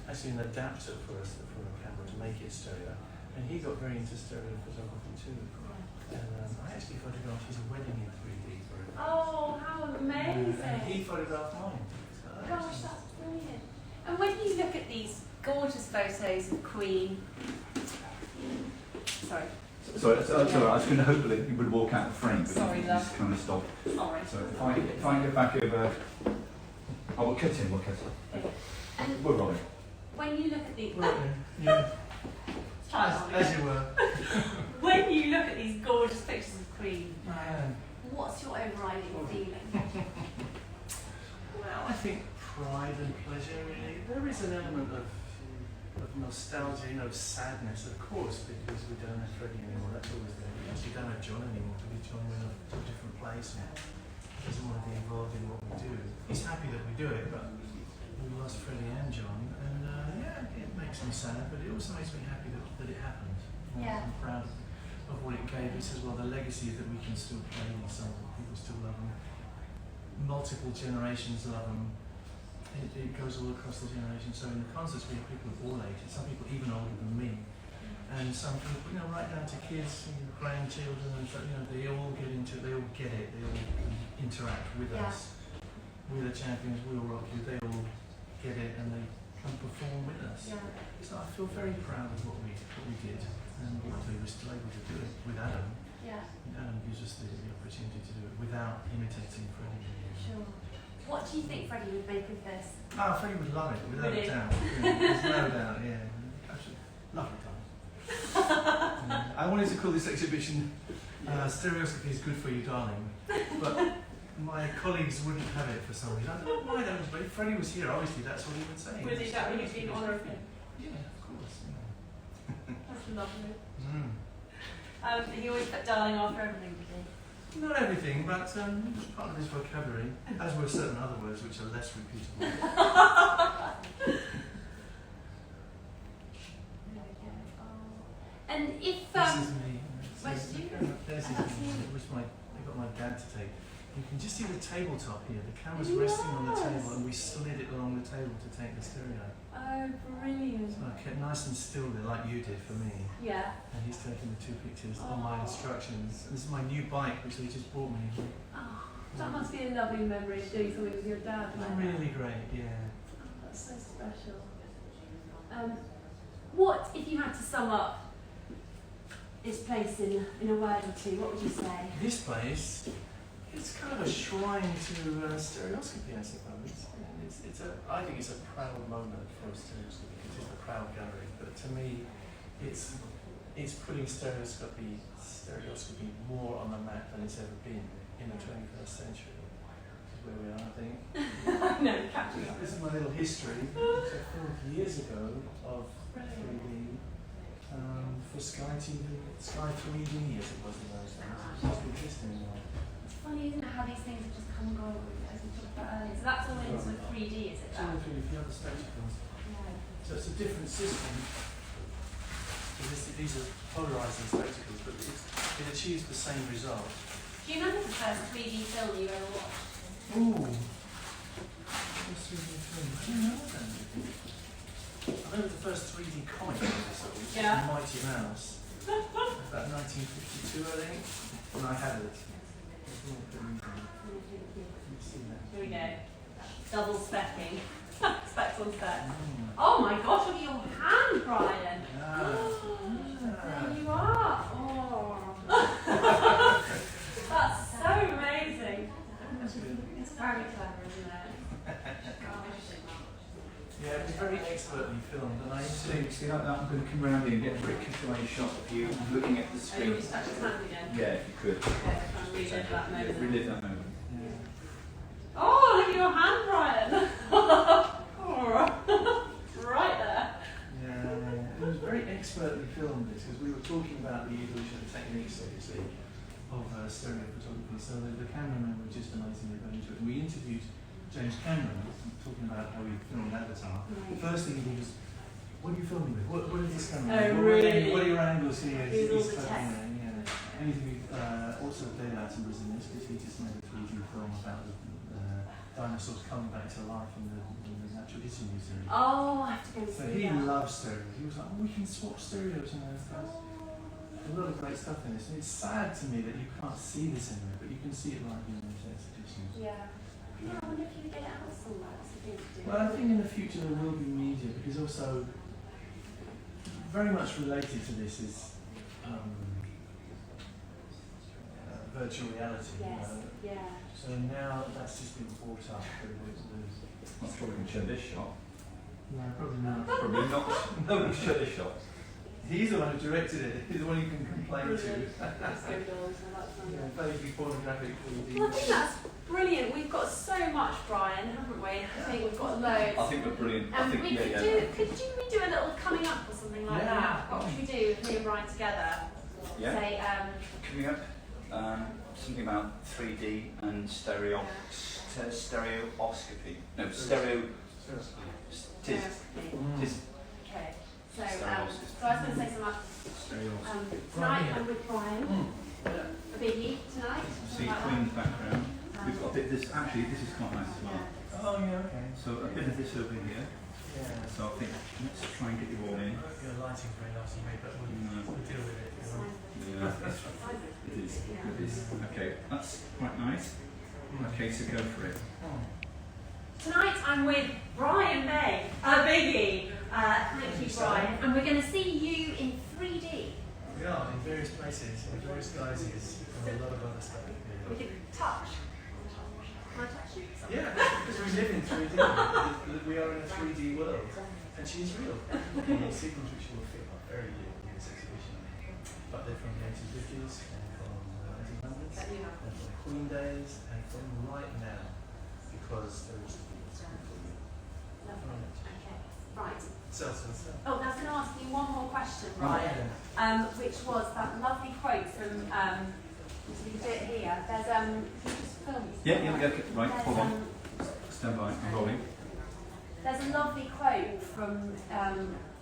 actually an adapter for a camera to make it stereo. And he got very into stereo photography too. And I actually photographed his wedding in 3D for him. Oh, how amazing! And he photographed mine. Gosh, that's brilliant. And when you look at these gorgeous photos of Queen, sorry. Sorry, that's all right. I was going to hope that you would walk out of frame, but Sorry, you love. just kind of stopped. Sorry. So if I get back over, oh, we'll cut in. And We're rolling. when you look at these, Yeah. Child, As you were. when you look at these gorgeous pictures of Queen, Man. what's your overriding feeling? Well, I think pride and pleasure, really. There is an element of nostalgia, sadness, of course, because we don't have Freddie anymore. That's always there. We actually don't have John anymore, because John went off to a different place and doesn't want to be involved in what we do. He's happy that we do it, but we lost Freddie and John, and yeah, it makes me sad, but it also makes me happy that it happened. Yeah. I'm proud of what it gave us as well. The legacy is that we can still play these songs, people still love them. Multiple generations love them. It goes all across the generations. So in the concerts we have people of all ages, some people even older than me, and some people, right down to kids, grandchildren, and so, they all get into it, they all get it, they all interact with us. We're the champions, we'll rock you, they all get it and they come perform with us. Yeah. So I feel very proud of what we did, and luckily we're still able to do it with Adam. Yeah. Adam gives us the opportunity to do it without imitating Freddie. Sure. What do you think Freddie would make of this? Oh, Freddie would love it, without a Really? doubt. Yeah, there's no doubt, yeah. Absolutely. Lovely time. I wanted to call this exhibition Stereoscopy is Good for You, Darling, but my colleagues wouldn't have it for some reason. I don't know why that was, but if Freddie was here, obviously that's what he would say. Would he? That would be in honour of him. Yeah, of course. That's lovely. Mm. He always put darling after everything, did he? Not everything, but it was part of his vocabulary, as were certain other words which are less repeatable. And if This is me. where's you? This is That's me. you. Which I got my dad to take. You can just see the tabletop here. The camera's resting on the table, and we slid it along the table to take the stereo. Oh, brilliant. So I kept nice and still there, like you did for me. Yeah. And he's taking the 2 pictures on Oh. my instructions. This is my new bike, which he just bought me. Oh, that must be a lovely memory of doing something with your dad. It's like really great, yeah. that. Oh, that's so special. What, if you had to sum up this place in a word or two, what would you say? This place, it's kind of a shrine to stereoscopy, I suppose. And I think it's a proud moment for stereoscopy because it's a proud gallery. But to me, it's putting stereoscopy more on the map than it's ever been in the 21st century. This is where we are, I think. No, catching up. This is my little history. So 40 years ago of 3D for Sky TV, Sky 3D as it was in those days. It doesn't exist anymore. It's funny, isn't it, how these things have just come and gone, as we talked about earlier. So that's all in sort of 3D, is it? It's all through the other spectacles. Yeah. So it's a different system. So these are polarizing spectacles, but it achieves the same result. Do you remember the first 3D film you ever watched? Ooh. First 3D film. I don't know that. I remember the first 3D comic I ever saw, which Yeah. was Mighty Mouse. About 1952, I think. And I had it. Here we go. Double specking. Specs on specs. Mm. Oh my gosh, look at your hand, Brian. Ah. There you are. Oh. That's so amazing. That's good. It's very clever, isn't it? Yeah, it was very expertly filmed, and I See like that? I'm going to come around here and get a very cutaway shot of you looking at the Oh, you screen. want to touch his hand again? Yeah, if you could. Okay, try and relive that Yeah, moment. relive that moment. Yeah. Oh, look at your hand, Brian. Right there. Yeah, it was very expertly filmed this because we were talking about the evolution of techniques, obviously, of stereo photography. So the cameramen were just amazingly going into it. And we interviewed James Cameron, talking about how he filmed Avatar. The first thing he did was, what are you filming with? What is this camera? Oh, what really? What are your angles here? He's all the clever, tech. yeah. And also Dave Attenborough was in this because he just made a 3D film about the dinosaurs coming back to life in the Natural History Museum. Oh, I have to go and So see he that. loves stereo. He was like, oh, we can swap stereos and those things. A lot of great stuff in this. And it's sad to me that you can't see this anywhere, but you can see it live in those exhibitions. Yeah. Yeah, I wonder if you get it out somewhere. That's a thing to do. Well, I think in the future there will be media because also very much related to this is virtual reality. Yes. Yeah. So now that's just been brought up. That's probably going to show this shot. No, probably not. Probably not. Nobody show this shot. He's the one who directed it. He's the one you can complain to. Brilliant. Let's go doors and that's fun. Yeah, vaguely pornographic 3D. Well, I think that's brilliant. We've got so much, Brian, haven't we? I think we've got loads. I think we're brilliant. I And think, we yeah, could yeah. we do a little coming up or something like Yeah. that? What should we do with me and Brian together? Yeah. Say, Coming up, something about 3D and stereoscopy. No, stereo. Tis. Okay. So, Stereoscopy. so I was going to say something. Stereoscopy. Tonight I'm with Brian. A biggie tonight. See something like Queen's background. that. We've got a bit this. Actually, this is quite nice as well. Oh, yeah, okay. So a bit of this over here. Yeah. So I think let's try and get you all in. Your lighting's very nice and but we'll deal with it. You know. Yeah, it is. It is. Okay, that's quite nice. Okay, so go for it. Tonight I'm with Brian May, a biggie. Thank you, Brian. And we're going to see you in 3D. We are in various places, in various guises, and a lot of other stuff. We can touch. Can I touch you? Yeah, because we live in 3D. We are in a 3D world, and she's real. The sequence which you will feel are very real in this exhibition. But they're from the 1850s, and from the 1800s, and from the Queen days, and from right now, because there is good for you. Lovely. Okay. Right. Self. Oh, I was going to ask you one more question, Brian, which was that lovely quote from, so we can do it here. There's, can you just film me? Yeah, okay. Right, There's, hold on. Stand by, I'm rolling. There's a lovely quote from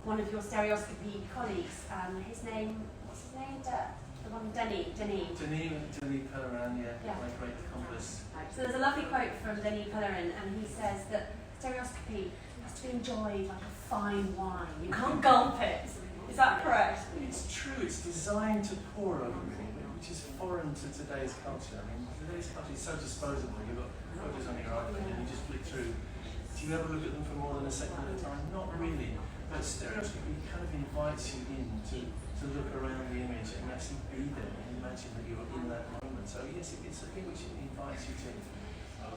one of your stereoscopy colleagues. His name, what's his name? The one, Denis. Denis Pellerin, Yeah. my great accomplice. So there's a lovely quote from Denis Pellerin, and he says that stereoscopy to enjoy like a fine wine. You can't gulp it. Is that correct? It's true, it's designed to pour over me, which is foreign to today's culture. I mean, today's culture is so disposable. You've got photos on your iPhone and you just flick through. Do you ever look at them for more than a second at a time? Not really. But Stereoscopy kind of invites you in to look around the image and actually be there and imagine that you're in that moment. So yes, it's a thing which invites you to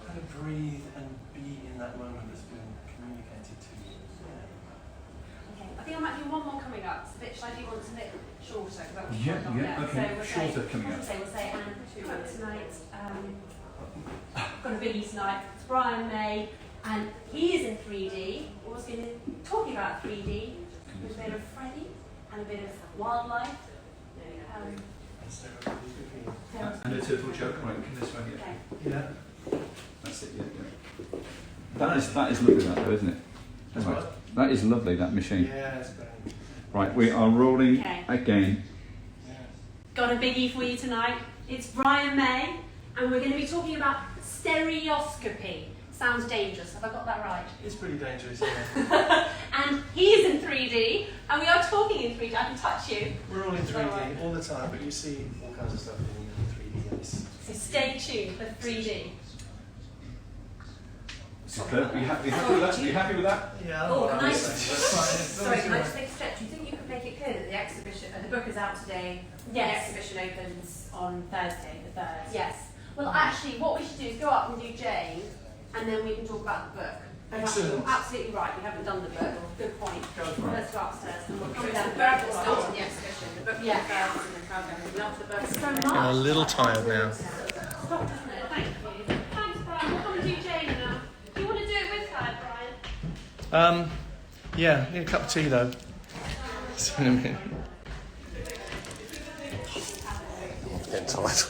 kind of breathe and be in that moment that's been communicated to you. Okay, I think I might do one more coming up. It's a bit, shall I do one that's a bit shorter? Because that was Yeah, quite long yeah, there. okay. So we'll Shorter say, coming up. We'll say, and tonight, got a biggie tonight. It's Brian May, and he is in 3D. We're also going to be talking about 3D with a bit of Freddy and a bit of wildlife. And a turtle joke, right? Can this one? Okay. Yeah. That's it. Yeah. That is lovely, that though, isn't it? That's Right. what? That is lovely, that machine. Yeah, it's great. Right, we are rolling Okay. again. Yeah. Got a biggie for you tonight. It's Brian May, and we're going to be talking about stereoscopy. Sounds dangerous. Have I got that right? It's pretty dangerous, yeah. And he is in 3D, and we are talking in 3D. I can touch you. We're all in 3D Alright. all the time, but you see all kinds of stuff in 3D. Yes. So stay tuned for 3D. Superb. Are you happy with that? Are you happy with that? Yeah. Oh, can I that's fine. Sorry, can I just make a stretch? Do you think you could make it clear that the exhibition, the book is out today, Yes. the exhibition opens on Thursday, the 3rd? Yes. Well, actually, what we should do is go up and do Jane, and then we can talk about the book. Excellent. You're absolutely right. We haven't done the book. Good point. Go for it. Let's go upstairs and we'll So come it's down. the book will start on the exhibition, the book Yeah. comes first and then crowd gathering after the book. So I'm much. a little tired now. Stop, isn't it? Thank you. Thanks, Brian. We'll come and do Jane now. Do you want to do it with her, Brian? Yeah, need a cup of tea though. See you in a minute. Getting tired.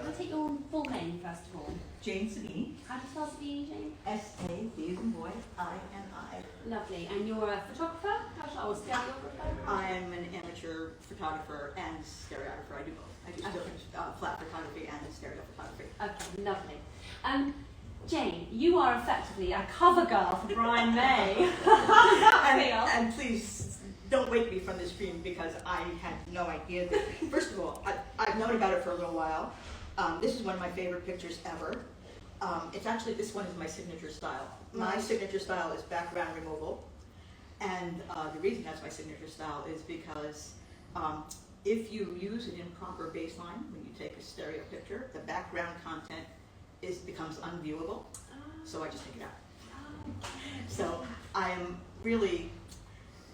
I'll take your full name first of all. Jane Sabine, How do you spell Sabine, Jane? S-A, B as in boy, I-N-I. Lovely. And you're a photographer? How shall I or stereographer? I am an amateur photographer and stereographer. I do both. I do flat photography and stereo photography. Okay, lovely. Jane, you are effectively a cover girl for Brian May. How does that feel? And please don't wake me from this dream because I had no idea that. First of all, I've known about it for a little while. This is one of my favorite pictures ever. It's actually, this one is my signature style. My signature style is background removal. And the reason that's my signature style is because if you use an improper baseline when you take a stereo picture, the background content becomes unviewable. So I just take it out. So I am really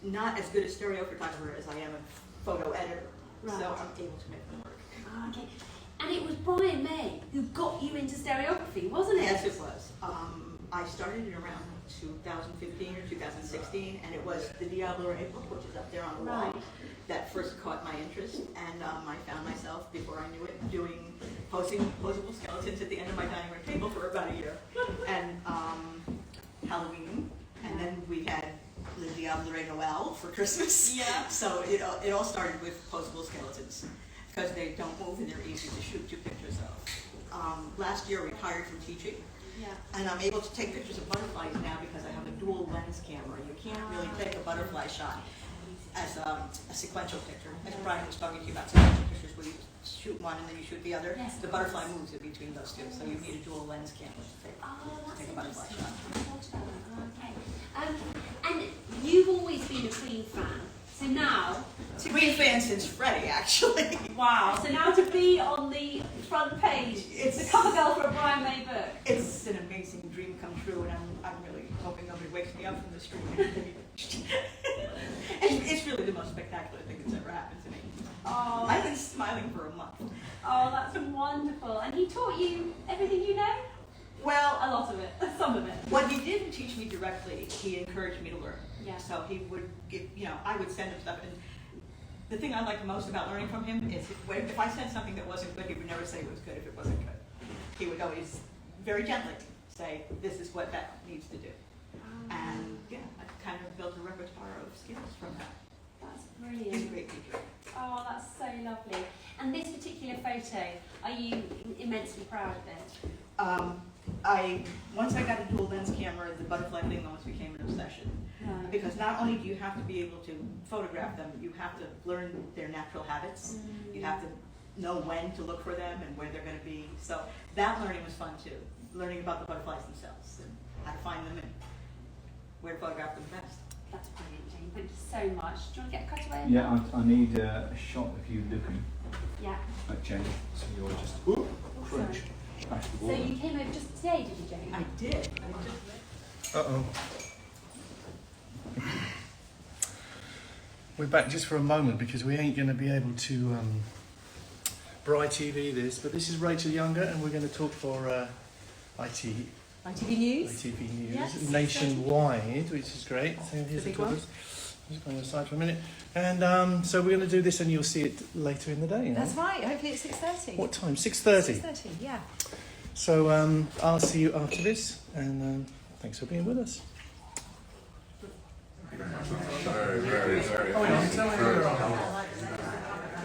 not as good a stereo photographer as I am a photo editor. Right. So I'm able to make them work. Okay. And it was Brian May who got you into stereography, wasn't it? Yes, it was. I started it around 2015 or 2016, and it was the Diablo Ray book, which is up there on the wall, Right. that first caught my interest. And I found myself, before I knew it, posing posable skeletons at the end of my dining room table for about a year. And Halloween, and then we had the Diablo Ray Noel for Christmas. Yeah. So it all started with posable skeletons, because they don't move and they're easy to shoot 2 pictures of. Last year, I retired from teaching. Yeah. And I'm able to take pictures of butterflies now because I have a dual lens camera. You can't really take a butterfly shot as a sequential picture. As Brian was talking to you about sequential pictures where you shoot one and then you shoot the other. Yes. The butterfly moves in between those two, so you need a dual lens camera to take, That's take a butterfly interesting. shot. Okay. And you've always been a Queen fan. So now, Queen fan since Freddie, actually. wow. So now to be on the front page, it's the cover girl for a Brian May book. It's an amazing dream come true, and I'm really hoping nobody wakes me up from this dream. It's really the most spectacular thing that's ever happened to me. Oh, I've been smiling for a month. oh, that's wonderful. And he taught you everything you know? Well, A lot of it, some of it. what he didn't teach me directly, he encouraged me to learn. Yeah. So he would give, I would send him stuff, and the thing I like the most about learning from him is if I sent something that wasn't good, he would never say it was good if it wasn't good. He would always very gently say, this is what that needs to do. And yeah, I kind of built a repertoire of skills from that. That's He's a brilliant. great teacher. Oh, that's so lovely. And this particular photo, are you immensely proud of it? once I got a dual lens camera, the butterfly thing almost became an obsession. Right. Because not only do you have to be able to photograph them, you have to learn their natural habits. You have to know when to look for them and where they're going to be. So that learning was fun too. Learning about the butterflies themselves and how to find them and where to photograph them best. That's brilliant, Jane. Thank you so much. Do you want to get a cutaway? Yeah, I need a shot of you looking Yeah. at Jane. So you're just Oh, crunch, sorry. smash the So wall. you came over just today, did you, Jane? I did. Uh-oh. We're back just for a moment because we ain't going to be able to Bri TV this, but this is Rachel Younger and we're going to talk for ITV News Yes, nationwide, which is great. So here's The the big one. talkers. I'm just going aside for a minute. And so we're going to do this and you'll see it later in the day. That's right, hopefully it's 6:30. What time? 6:30. 6:30, yeah. So I'll see you after this and thanks for being with us.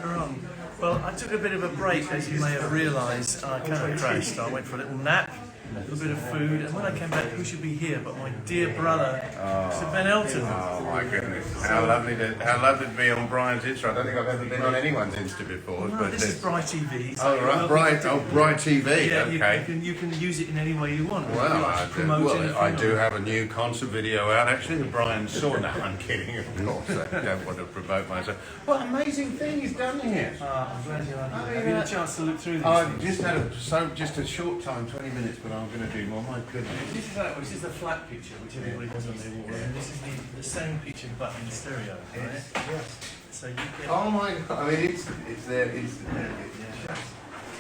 We're on. Well, I took a bit of a break, as you may have realised. I kind of crashed. I went for a little nap, a little bit of food, and when I came back, who should be here but my dear brother, Sir Ben Elton. Oh my goodness! How lovely to be on Brian's Insta. I don't think I've ever been on anyone's Insta before. No, but this is Bri TV. Oh right, Brian TV. Yeah, Okay. you can use it in any way you want. Well, I do anything. have a new concert video out actually that Brian saw. No, I'm kidding, of course. I don't want to promote myself. What amazing thing he's done here. I'm glad you had a chance to look through these I've things. just had just a short time, 20 minutes, but I'm going to do more. My goodness. This is the flat picture, which everybody does on their wall, and this is the same picture but in stereo, right? Yes. So you get. Oh my God! I mean, it's there instantly. It's just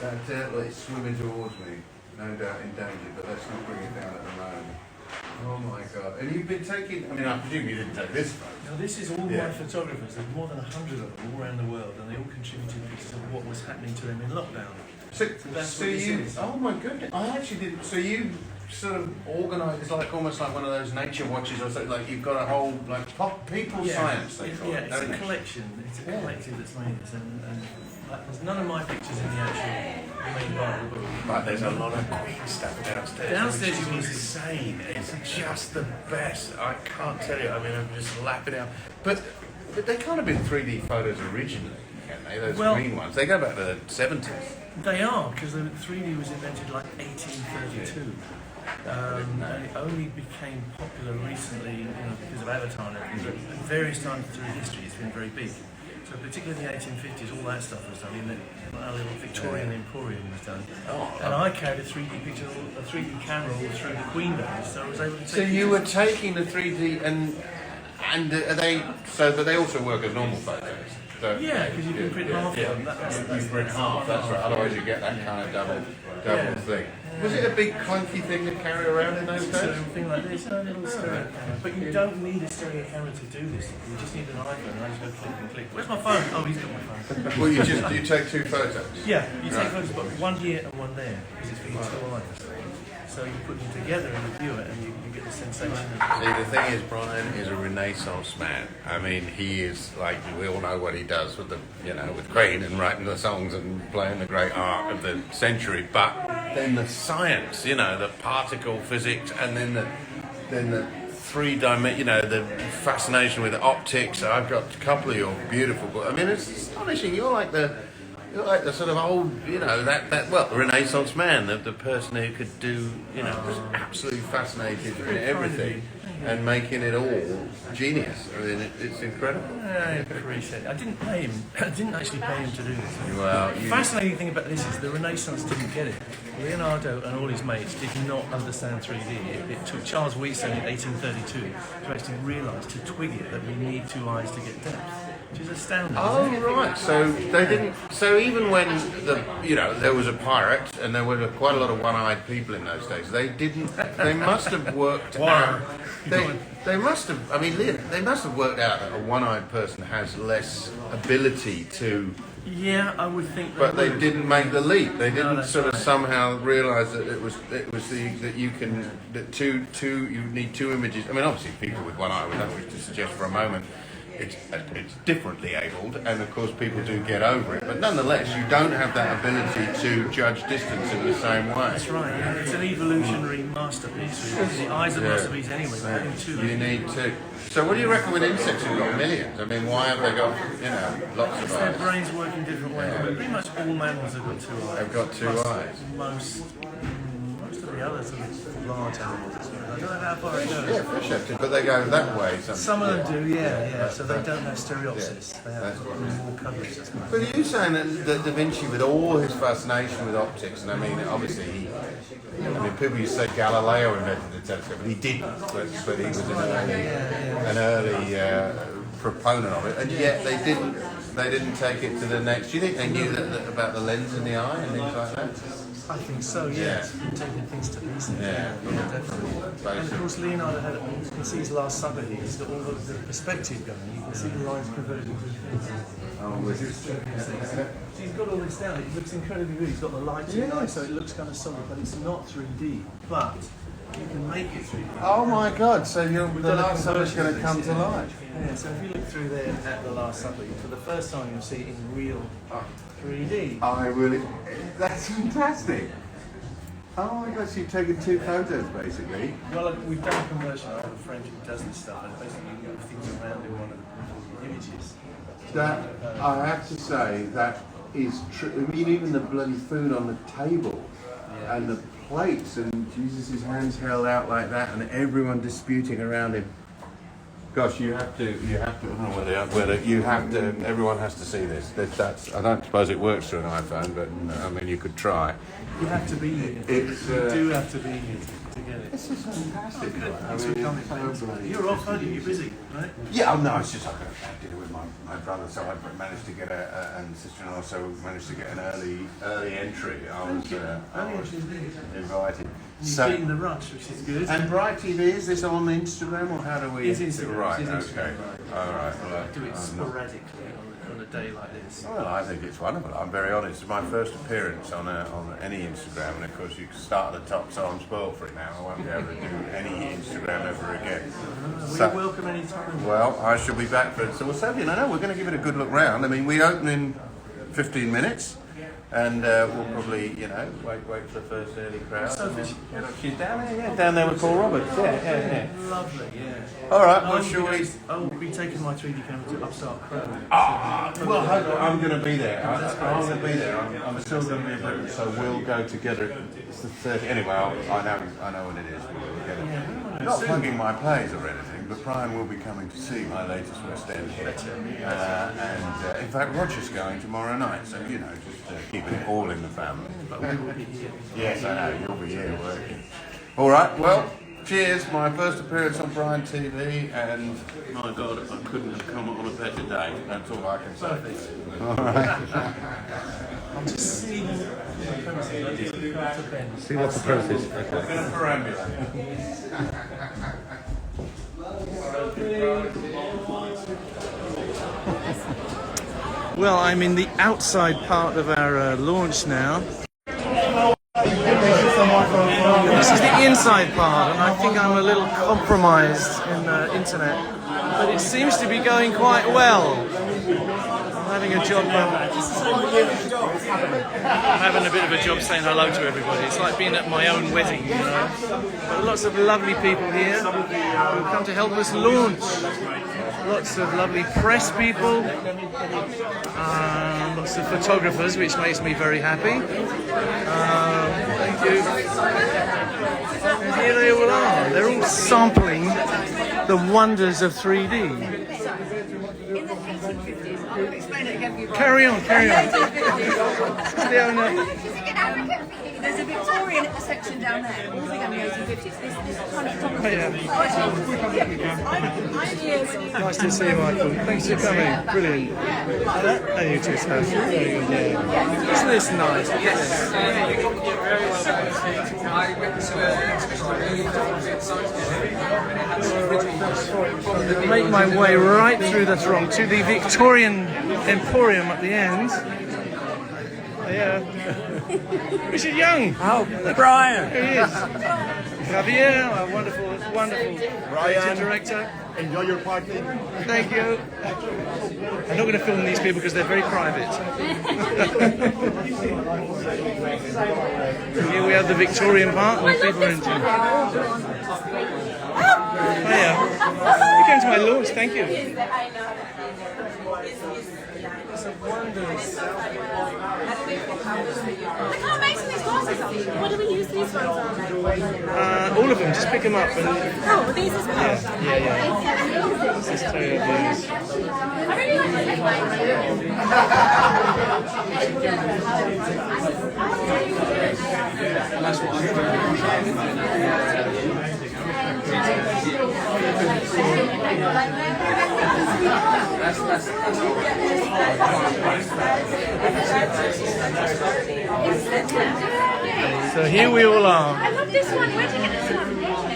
that turtle is swimming towards me, no doubt in danger, but let's not bring it down at the moment. Oh my God! And you've been taking. I mean, I presume you didn't take this photo. Now this is all Yeah. my photographers. There's more than 100 of them all around the world, and they all contributed pictures of what was happening to them in lockdown. So that's what this you. is. Oh my goodness! I actually didn't. So you sort of organised. It's like almost like one of those nature watches or something. Like you've got a whole like people science. They call it. It's don't a they? collection. It's a collective that's made this, and like, there's none of my pictures in the actual main part of the book. But there's a lot of Queen stuff downstairs. Downstairs which you will is see. insane. It's just the best. I can't tell you. I mean, I'm just lapping out. But they can't have been 3D photos originally, can they? Those Well- Queen ones. They go back to the 70s. They are, because the 3D was invented like 1832. And it only became popular recently, because of Avatar and everything. But at various times through history, it's been very big. So particularly in the 1850s, all that stuff was done. Our little Victorian Emporium was done. And I carried a 3D picture, a 3D camera all through the Queen days, so I was able to take. So you pictures. were taking the 3D and are they so that they also work as normal photos? So, Yeah, because you can print half of them. You print half. That's right. Otherwise, you get that kind of double thing. Was it a big clunky thing to carry around in those So days? thing like this, a little stereo camera. But you don't need a stereo camera to do this. You just need an iPhone. And I just go click and click. Where's my phone? Oh, he's got my phone. Well, you take two photos. Yeah, you take photos, but one here and one there, because it's for your two eyes. So you put them together in the viewer, and you get the sensation of. See, the thing is, Brian is a Renaissance man. I mean, he is like we all know what he does with with Queen and writing the songs and playing the great art of the century. But then the science, the particle physics, and then the three-dimension, the fascination with the optics. I've got a couple of your beautiful books. I mean, it's astonishing. You're like the sort of old, the Renaissance man, the person who could do, just absolutely fascinated in everything and making it all genius. I mean, it's incredible. I appreciate it. I didn't pay him. I didn't actually pay him to do this. Well, The fascinating thing about this is the Renaissance didn't get it. Leonardo and all his mates did not understand 3D. It took Charles Wheatstone in 1832 to actually realise, to twig it, that we need two eyes to get depth. Which is astounding. Oh isn't it? right, so they didn't. So even when there was a pirate and there were quite a lot of one-eyed people in those days, they didn't. They must have worked out. They must have. I mean, they must have worked out that a one-eyed person has less ability to. Yeah, I would think. But they would. didn't make the leap. They didn't that's sort of right. somehow realise that you need two images. I mean, obviously, people with one eye. We don't wish to suggest for a moment it's differently abled, and of course people do get over it. But nonetheless, you don't have that ability to judge distance in the same way. That's right. Yeah. It's an evolutionary masterpiece. Really. The eyes are masterpiece anyway. But having two. You need two. So what do you reckon with insects who've got millions? I mean, why have they got, lots of Their eyes? brains work in different ways. But pretty much all mammals have got two eyes. They've got two eyes. Most of the others are large animals as well. I don't know how far it goes. Yeah, fish have to, but they go that way. Some of them do, yeah. So they don't have stereopsis. They have more coverage. But are you saying that Da Vinci, with all his fascination with optics, and I mean, obviously, people used to say Galileo invented the telescope, but he didn't. But he was an early proponent of it, and yet they didn't take it to the next. Do you think they knew that about the lens in the eye and things like that? I think so, yes. Taking things to pieces. Yeah, definitely. And of course, Leonardo had, you can see his Last Supper here. He's got all of the perspective going. You can see the lines converted into things. Oh, was it? He's got all this down. It looks incredibly good. He's got the lights in there, so it looks kind of solid, but it's not 3D. But you can make it 3D. Oh my God! So the Last Supper is going to come to life. Yeah. So if you look through there at the Last Supper, for the first time you'll see it in real 3D. I really. That's fantastic. Oh my gosh, you've taken two photos basically. Well, we've done a conversion. I have a friend who does this stuff, and basically you move things around in one of the images. That, I have to say, that is true. I mean, even the bloody food on the table and the plates, and Jesus' hands held out like that, and everyone disputing around him. Gosh, you have to. I don't know whether you have to. Everyone has to see this. That's. I don't suppose it works through an iPhone, but I mean, you could try. You have to be here. You do have to be here to get it. This is fantastic. Oh, good. Thanks for coming. You're off, aren't you? You're busy, right? Yeah, no, it's just I had dinner with my brother, so I managed to get and sister-in-law, so managed to get an early entry. I was invited. You've beaten the rush, which is good. And Bright TV, is this on Instagram or how do we? It's Instagram. Right. It's Okay. Instagram. All right. Well, Do it sporadically on a day like this. well, I think it's wonderful. I'm very honest. It's my first appearance on any Instagram, and of course you can start at the top, so I'm spoiled for it now. I won't be able to do any Instagram ever again. You're welcome any time. Well, I shall be back for it. So we'll say, we're going to give it a good look round. I mean, we open in 15 minutes. And we'll probably, wait for the first early crowd. She's down there, down there with Paul Roberts. Yeah. Lovely, yeah. All right, well, shall we? I will be taking my 3D camera to Upstart Crow. Well, I'm going to be there. I'm going to be there. I'm still going to be in Britain, so we'll go together. It's the 30th. Anyway, I know what it is. We'll get it. Not plugging my plays or anything, but Brian will be coming to see my latest West End hit. And in fact, Roger's going tomorrow night, so just keeping it all in the family. But we will be here. Yes, I know, you'll be here working. All right, well, cheers. My first appearance on Brian TV, and my God, I couldn't have come on a better day. That's all I can say. All right. I'm just seeing the premises. See what the premises. Okay. I'm going to perambulate. Well, I'm in the outside part of our launch now. This is the inside part, and I think I'm a little compromised in the internet, but it seems to be going quite well. I'm having a job. I'm having a bit of a job saying hello to everybody. It's like being at my own wedding, But lots of lovely people here who come to help us launch. Lots of lovely press people, lots of photographers, which makes me very happy. Thank you. And here they all are. They're all sampling the wonders of 3D. In the 1850s, I'll explain it again for you. Carry on. There's a Victorian section down there, all the way down the 1850s. This kind of Oh, yeah. Nice to see you, Michael. Thanks for coming. Brilliant. And you too, Stan. Very good, yeah. Isn't this nice? Yes. Make my way right through the throng to the Victorian Emporium at the end. Yeah. Richard Young. Oh, Brian. Here he is. Javier, our wonderful, wonderful creative director. Enjoy your party. Thank you. I'm not going to film these people because they're very private. Here we have the Victorian part, and people are enjoying. Hiya. You came to my launch, thank you. It's a wondrous. Look how amazing these glasses are. What do we use these ones on? All of them, just pick them up and Oh, these as well? yeah. This is totally obvious. I really So here we all are. I love this one. Where did you get this one?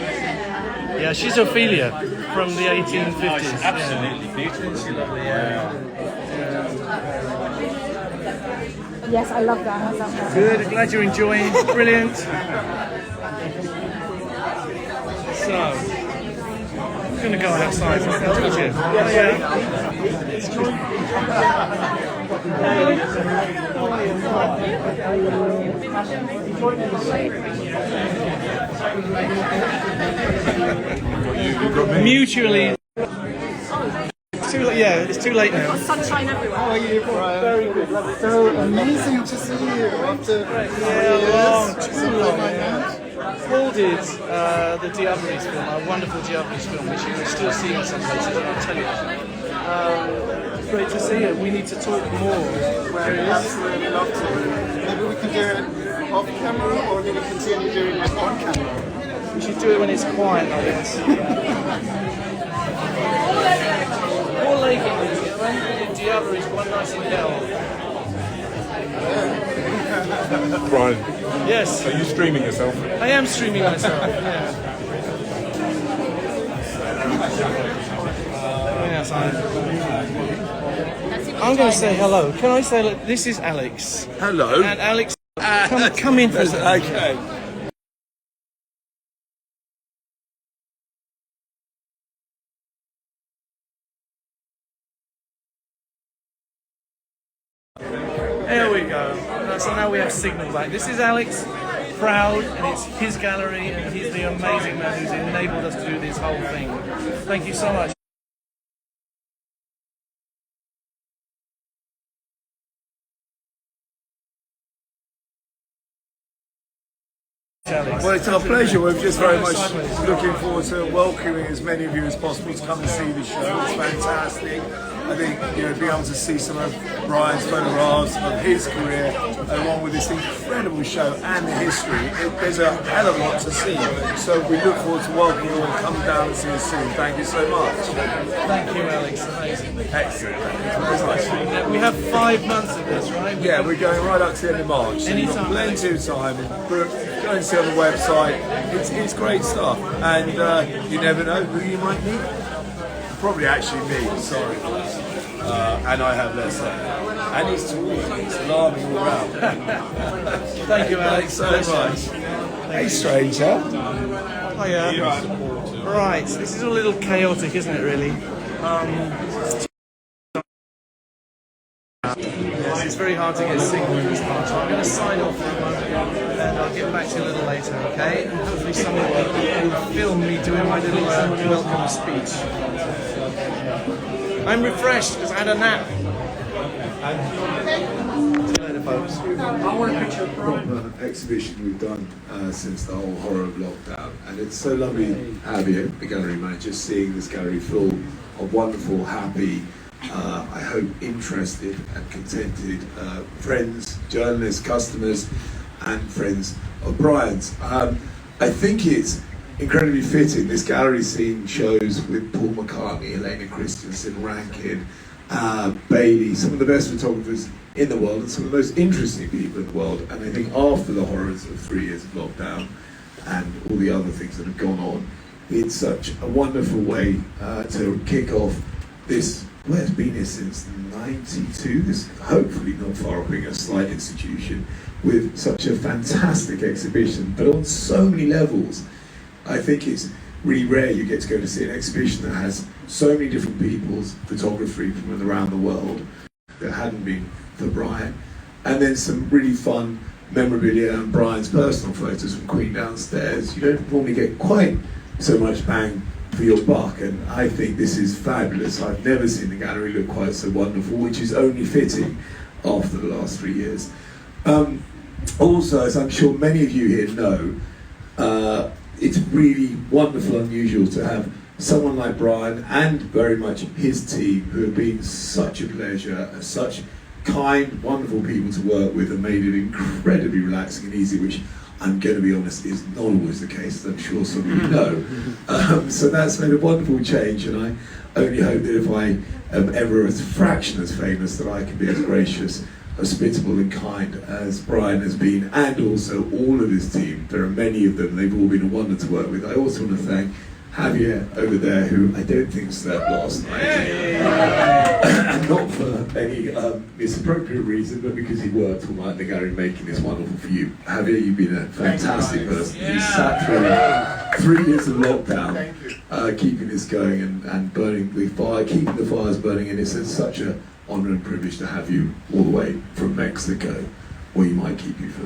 Yeah, she's Ophelia from the 1850s. Absolutely beautiful. She lovely. Yes, I love that. I love that. Good, glad you're enjoying. Brilliant. So, I'm going to go outside and talk to you. Mutually. It's too late now. Sunshine everywhere. How are you, Brian? Very good. So amazing to see you after Too long. Paul did the Diablo's film, our wonderful Diablo's film, which you will still see in some places, and I'll tell you. It's great to see it. We need to talk more. where it is. Absolutely love to. Maybe we can do it off camera or maybe continue doing it on camera. We should do it when it's quiet like this. More Lake Diablo is one night in hell. Brian, Yes, are you streaming yourself? I am streaming myself. Yeah. Yes, I'm going to say hello. Can I say, look, this is Alex. Hello. And Alex, come in for a second. Okay. There we go. So now we have signal back. This is Alex, proud, and it's his gallery, and he's the amazing man who's enabled us to do this whole thing. Thank you so much. Alex. Well, it's our pleasure. We're just very much looking forward to welcoming as many of you as possible to come and see the show. It's fantastic. I think being able to see some of Brian's photographs of his career, along with this incredible show and the history, there's a hell of a lot to see. So we look forward to welcoming you and come down and see us soon. Thank you so much. Thank you, Alex. Amazing. Excellent. Very nice. We have 5 months of this, right? Yeah, we're going right up to the end of March. So you've got Anytime. plenty of time. Go and see on the website. It's great stuff. And you never know who you might meet. Probably actually me, sorry. And I have less hair. And he's tall, he's alarming all around. Thank you, Alex. Thanks so much. Hey, stranger. Hiya. Right, this is a little chaotic, isn't it, really? Yes, it's very hard to get signal in this part, so I'm going to sign off for a moment and I'll get back to you a little later, okay? And hopefully someone will film me doing my little welcome speech. I'm refreshed because I had a nap. See you later, folks. Proper exhibition we've done since the whole horror of lockdown, and it's so lovely to have you, the gallery manager, seeing this gallery full of wonderful, happy, I hope interested and contented friends, journalists, customers, and friends of Brian's. I think it's incredibly fitting. This gallery scene shows with Paul McCartney, Helena Christensen, Rankin, Bailey, some of the best photographers in the world and some of the most interesting people in the world. And I think after the horrors of 3 years of lockdown and all the other things that have gone on, it's such a wonderful way to kick off this. Well, it's been here since '92. This hopefully not far off being a slight institution with such a fantastic exhibition, but on so many levels. I think it's really rare you get to go to see an exhibition that has so many different people's photography from around the world that hadn't been for Brian, and then some really fun memorabilia and Brian's personal photos from Queen downstairs. You don't normally get quite so much bang for your buck, and I think this is fabulous. I've never seen the gallery look quite so wonderful, which is only fitting after the last 3 years. Also, as I'm sure many of you here know, it's really wonderful, unusual to have someone like Brian and very much his team, who have been such a pleasure, such kind, wonderful people to work with, and made it incredibly relaxing and easy, which I'm going to be honest is not always the case, as I'm sure some of you know. So that's made a wonderful change, and I only hope that if I am ever a fraction as famous, that I can be as gracious, hospitable and kind as Brian has been, and also all of his team. There are many of them, they've all been a wonder to work with. I also want to thank Javier over there, who I don't think slept last night. And not for any misappropriate reason, but because he worked all night in the gallery making this wonderful for you. Javier, you've been a fantastic person. You sat through 3 years of lockdown, keeping this going and burning the fire, keeping the fires burning, and it's such an honour and privilege to have you all the way from Mexico. Or you might keep you for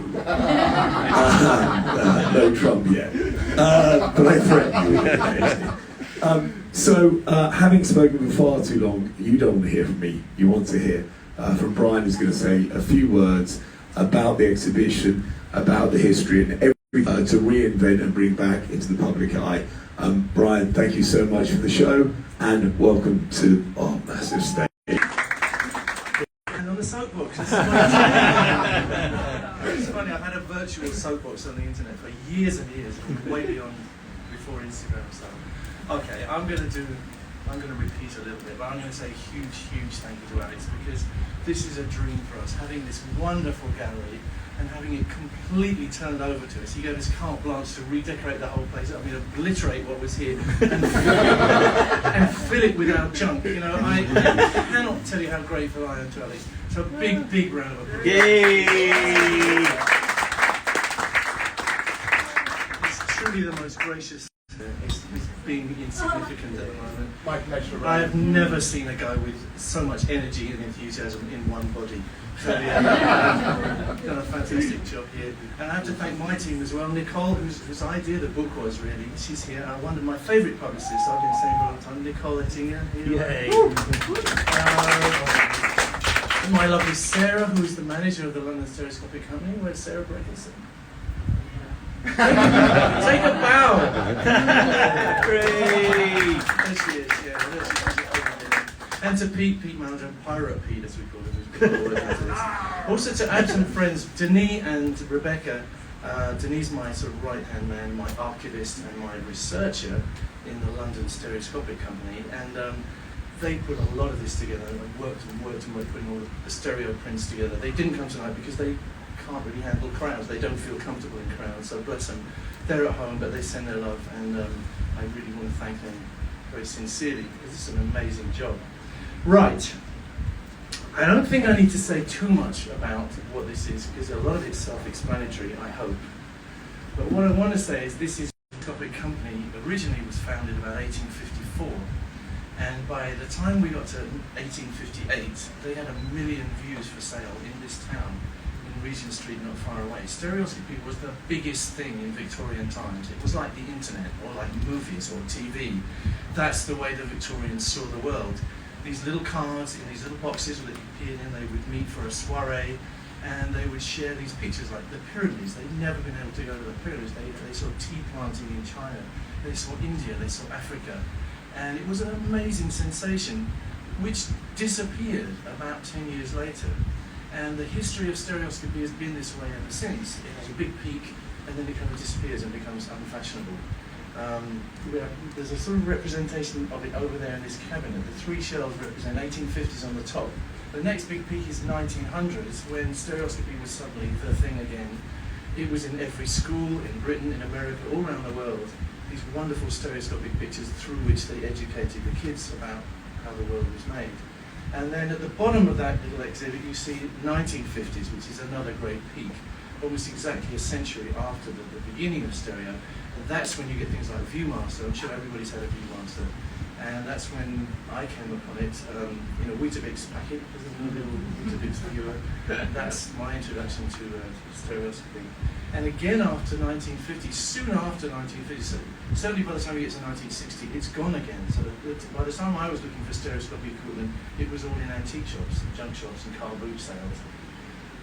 no Trump yet, but I threaten you occasionally. So, having spoken for far too long, you don't want to hear from me. You want to hear from Brian, who's going to say a few words about the exhibition, about the history, and everything to reinvent and bring back into the public eye. Brian, thank you so much for the show, and welcome to our massive stage. On the soapbox. It's funny, I've had a virtual soapbox on the internet for years and years, way beyond before Instagram stuff. Okay, I'm going to repeat a little bit, but I'm going to say a huge thank you to Alex, because this is a dream for us, having this wonderful gallery and having it completely turned over to us. He gave us carte blanche to redecorate the whole place. I mean, obliterate what was here and fill it with our junk. You know, I cannot tell you how grateful I am to Alex. So big round of applause. Yay! It's truly the most gracious. It's being insignificant at the moment. My pleasure. I have never seen a guy with so much energy and enthusiasm in one body. So yeah, done a fantastic job here. And I have to thank my team as well. Nicole, whose idea the book was really, she's here. One of my favourite publicists, I've been saying for a long time, Nicole Ettinger. Yay! My lovely Sarah, who's the manager of the London Stereoscopy Company. Where's Sarah Breckinson? Take a bow! Great! There she is, yeah. There she is. And to Pete Manager, Pirate Pete, as we call him, who's been all over into this. Also to add some friends, Denis and Rebecca. Denis, my sort of right-hand man, my archivist and my researcher in the London Stereoscopic Company. And they put a lot of this together and worked putting all the stereo prints together. They didn't come tonight because they can't really handle crowds. They don't feel comfortable in crowds, so bless them. They're at home, but they send their love, and I really want to thank them very sincerely, because it's an amazing job. Right. I don't think I need to say too much about what this is, because a lot of it's self-explanatory, I hope. But what I want to say is this is a Stereoscopic Company originally was founded about 1854. And by the time we got to 1858, they had 1 million views for sale in this town, in Regent Street, not far away. Stereoscopy was the biggest thing in Victorian times. It was like the internet, or like movies, or TV. That's the way the Victorians saw the world. These little cards in these little boxes that you appeared in, they would meet for a soiree, and they would share these pictures, like the pyramids. They'd never been able to go to the pyramids. They saw tea planting in China. They saw India, they saw Africa. And it was an amazing sensation, which disappeared about 10 years later. And the history of stereoscopy has been this way ever since. It has a big peak, and then it kind of disappears and becomes unfashionable. There's a sort of representation of it over there in this cabinet. The 3 shelves represent 1850s on the top. The next big peak is 1900s, when stereoscopy was suddenly the thing again. It was in every school, in Britain, in America, all around the world. These wonderful stereoscopic pictures through which they educated the kids about how the world was made. And then at the bottom of that little exhibit you see 1950s, which is another great peak, almost exactly a century after the beginning of stereo. And And that's when you get things like Viewmaster. I'm sure everybody's had a Viewmaster. And that's when I came upon it. Weetabix packet, this is a little Weetabix viewer. That's my introduction to stereoscopy. And again after 1950, soon after 1950, so certainly by the time we get to 1960, it's gone again. So by the time I was looking for stereoscopy equipment, it was all in antique shops, junk shops and car boot sales.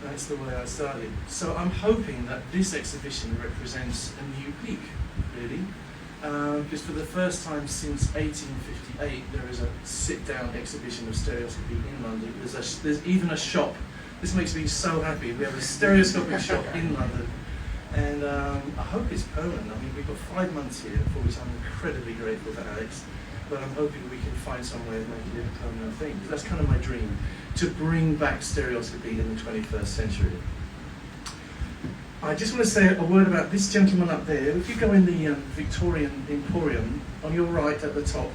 That's the way I started. So I'm hoping that this exhibition represents a new peak, really. Because for the first time since 1858, there is a sit-down exhibition of stereoscopy in London. There's even a shop. This makes me so happy. We have a stereoscopic shop in London, and I hope it's permanent. I mean, we've got 5 months here, for which I'm incredibly grateful to Alex. But I'm hoping we can find some way of making it a permanent thing. Because that's kind of my dream, to bring back stereoscopy in the 21st century. I just want to say a word about this gentleman up there. If you go in the Victorian Emporium, on your right at the top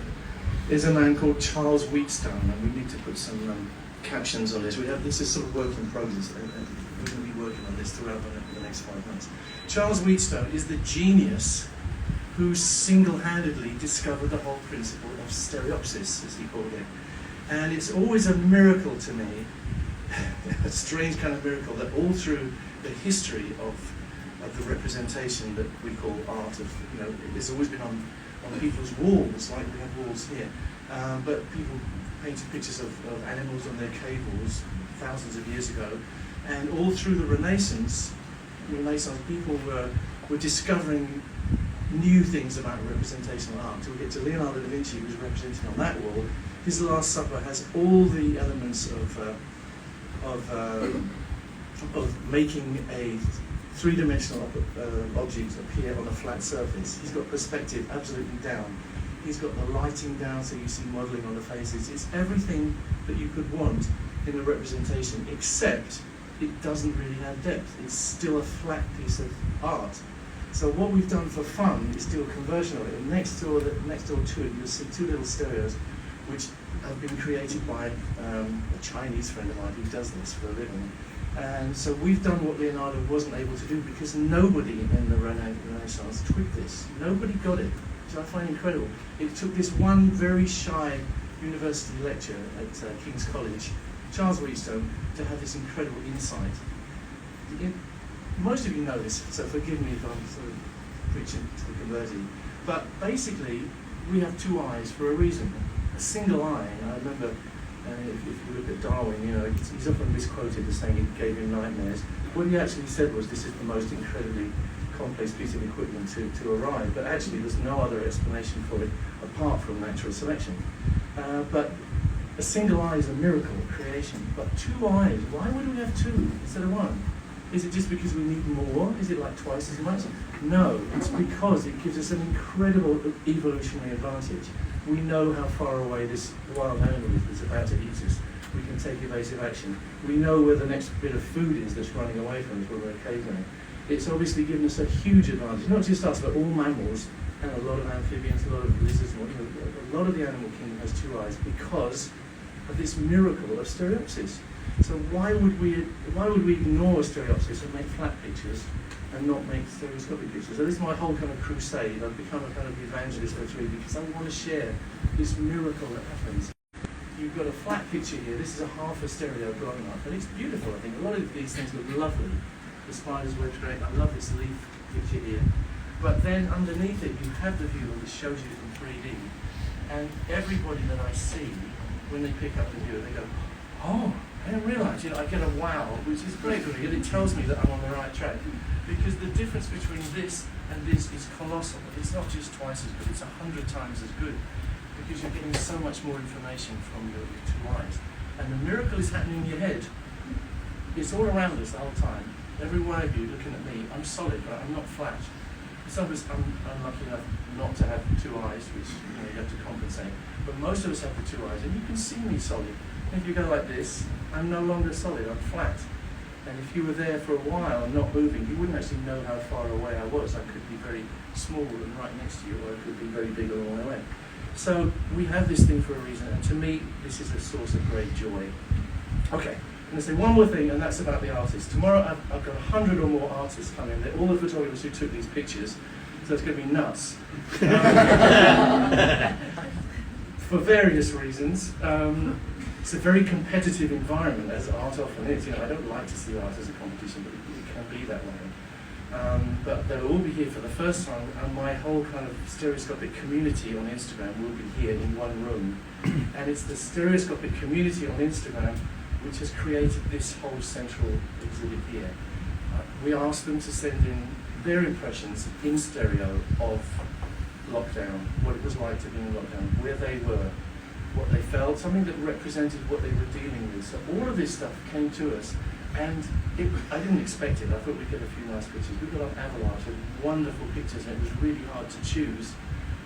is a man called Charles Wheatstone, and we need to put some captions on this. This is sort of work in progress, and we're going to be working on this throughout the next 5 months. Charles Wheatstone is the genius who single-handedly discovered the whole principle of stereopsis, as he called it. And it's always a miracle to me, a strange kind of miracle, that all through the history of the representation that we call art it's always been on people's walls, like we have walls here, but people painted pictures of animals on their cave walls thousands of years ago, and all through the Renaissance people were discovering new things about representational art. Till we get to Leonardo da Vinci, who's representing on that wall. His Last Supper has all the elements of making a three-dimensional object appear on a flat surface. He's got perspective absolutely down. He's got the lighting down, so you see modelling on the faces. It's everything that you could want in a representation, except it doesn't really have depth. It's still a flat piece of art. So what we've done for fun is do a conversion of it. And next door to it, you'll see two little stereos, which have been created by a Chinese friend of mine who does this for a living. And so we've done what Leonardo wasn't able to do, because nobody in the Renaissance twigged this. Nobody got it, which I find incredible. It took this one very shy university lecturer at King's College, Charles Wheatstone, to have this incredible insight. Most of you know this, so forgive me if I'm sort of preaching to the converted. But basically, we have two eyes for a reason. A single eye. I remember, if you look at Darwin, he's often misquoted as saying it gave him nightmares. What he actually said was, this is the most incredibly complex piece of equipment to arrive. But actually, there's no other explanation for it apart from natural selection. But a single eye is a miracle of creation. But two eyes, why would we have two instead of one? Is it just because we need more? Is it like twice as much? No, it's because it gives us an incredible evolutionary advantage. We know how far away this wild animal is that's about to eat us. We can take evasive action. We know where the next bit of food is that's running away from us when we're a caveman. It's obviously given us a huge advantage, not just us, but all mammals, and a lot of amphibians, a lot of lizards, a lot of the animal kingdom has two eyes because of this miracle of stereopsis. So why would we ignore stereopsis and make flat pictures and not make stereoscopic pictures? So this is my whole kind of crusade. I've become a kind of evangelist for 3D because I want to share this miracle that happens. You've got a flat picture here. This is a half a stereo blowing up, and it's beautiful. I think a lot of these things look lovely. The spider's web's great. I love this leaf picture here. But then underneath it, you have the viewer that shows you it in 3D, and everybody that I see, when they pick up the viewer, they go, "Oh, I didn't realise." I get a wow, which is great for me, and it tells me that I'm on the right track. Because the difference between this and this is colossal. It's not just twice as good, it's 100 times as good. Because you're getting so much more information from your two eyes. And the miracle is happening in your head. It's all around us the whole time. Every one of you looking at me, I'm solid, right? I'm not flat. Some of us, I'm lucky enough not to have two eyes, which you have to compensate. But most of us have the two eyes, and you can see me solid. If you go like this, I'm no longer solid, I'm flat. And if you were there for a while and not moving, you wouldn't actually know how far away I was. I could be very small and right next to you, or I could be very big a long way away. So we have this thing for a reason, and to me, this is a source of great joy. Okay, I'm going to say one more thing, and that's about the artists. Tomorrow, I've got 100 or more artists coming. They're all the photographers who took these pictures. so it's going to be nuts. For various reasons. It's a very competitive environment, as art often is. You know, I don't like to see art as a competition, but it can be that way. But they'll all be here for the first time, and my whole kind of stereoscopic community on Instagram will be here in one room. And it's the stereoscopic community on Instagram which has created this whole central exhibit here. We asked them to send in their impressions in stereo of lockdown, what it was like to be in lockdown, where they were, what they felt, something that represented what they were dealing with. So all of this stuff came to us, and I didn't expect it. I thought we'd get a few nice pictures. We got an avalanche of wonderful pictures, and it was really hard to choose,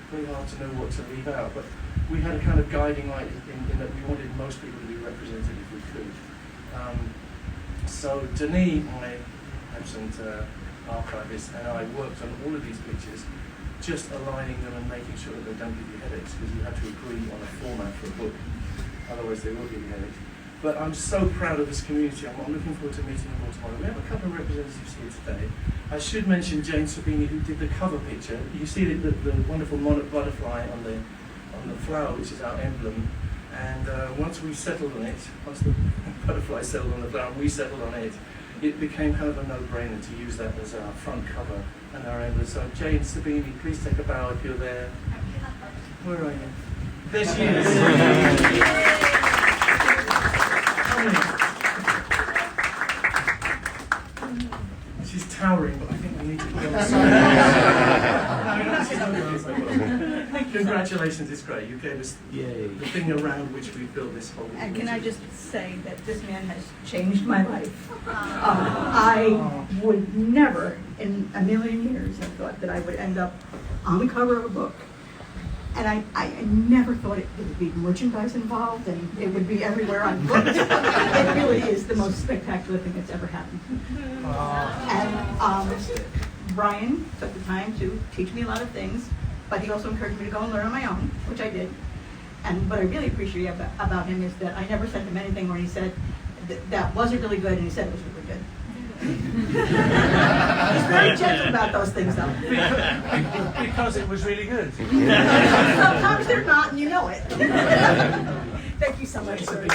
very hard to know what to leave out. But we had a kind of guiding light in that we wanted most people to be represented if we could. So Denis, my absent archivist, and I worked on all of these pictures, just aligning them and making sure that they don't give you headaches, because you have to agree on a format for a book, otherwise they will give you headaches. But I'm so proud of this community. I'm looking forward to meeting them all tomorrow. We have a couple of representatives here today. I should mention Jane Sabini, who did the cover picture. You see the wonderful monarch butterfly on the flower, which is our emblem. And once we settled on it, once the butterfly settled on the flower and we settled on it, it became kind of a no-brainer to use that as our front cover and our emblem. So Jane Sabini, please take a bow if you're there. Where are you? There she is. She's towering, but I think we need to go on side. Congratulations, it's great. You gave us the thing around which we built this whole. And can I just say that this man has changed my life. I would never in a million years have thought that I would end up on the cover of a book. And I never thought it would be merchandise involved and it would be everywhere on books. It really is the most spectacular thing that's ever happened. And Brian took the time to teach me a lot of things, but he also encouraged me to go and learn on my own, which I did. And what I really appreciate about him is that I never sent him anything where he said that wasn't really good and he said it was really good. He's very gentle about those things, though. Because it was really good. Sometimes they're not, and you know it. Thank you so much, sir.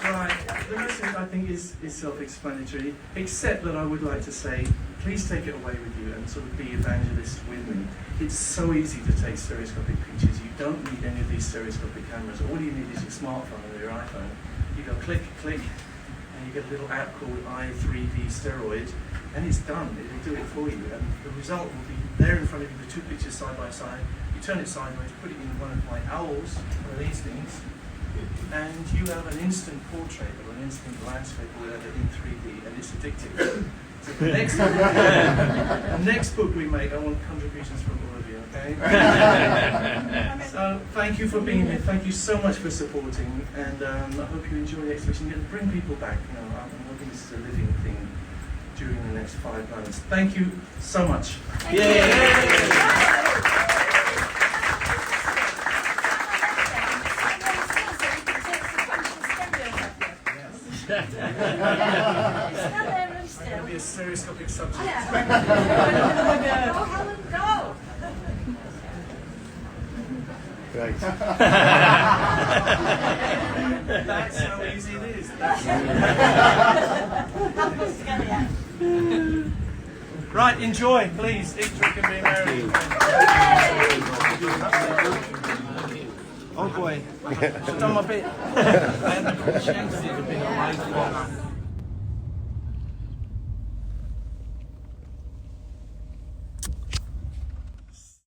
Right, the message I think is self-explanatory, except that I would like to say, please take it away with you and sort of be evangelist with me. It's so easy to take stereoscopic pictures. You don't need any of these stereoscopic cameras. All you need is your smartphone or your iPhone. You go click, click, and you get a little app called i3D Steroid, and it's done. It'll do it for you. And the result will be there in front of you, the two pictures side by side. You turn it sideways, put it in one of my owls, one of these things, and you have an instant portrait or an instant landscape or whatever in 3D, and it's addictive. So the next book we make, I want contributions from all of you, okay? So thank you for being here. Thank you so much for supporting, and I hope you enjoy the exhibition. You're going to bring people back. You know, I'm hoping this is a living thing during the next 5 months. Thank you so much. Yay! It's going to be a stereoscopic subject. Go, Helen, go! Great. That's how easy it is. Right, enjoy, please. Eat, drink, and be merry. Oh boy, I've done my bit. I had the chance to be a live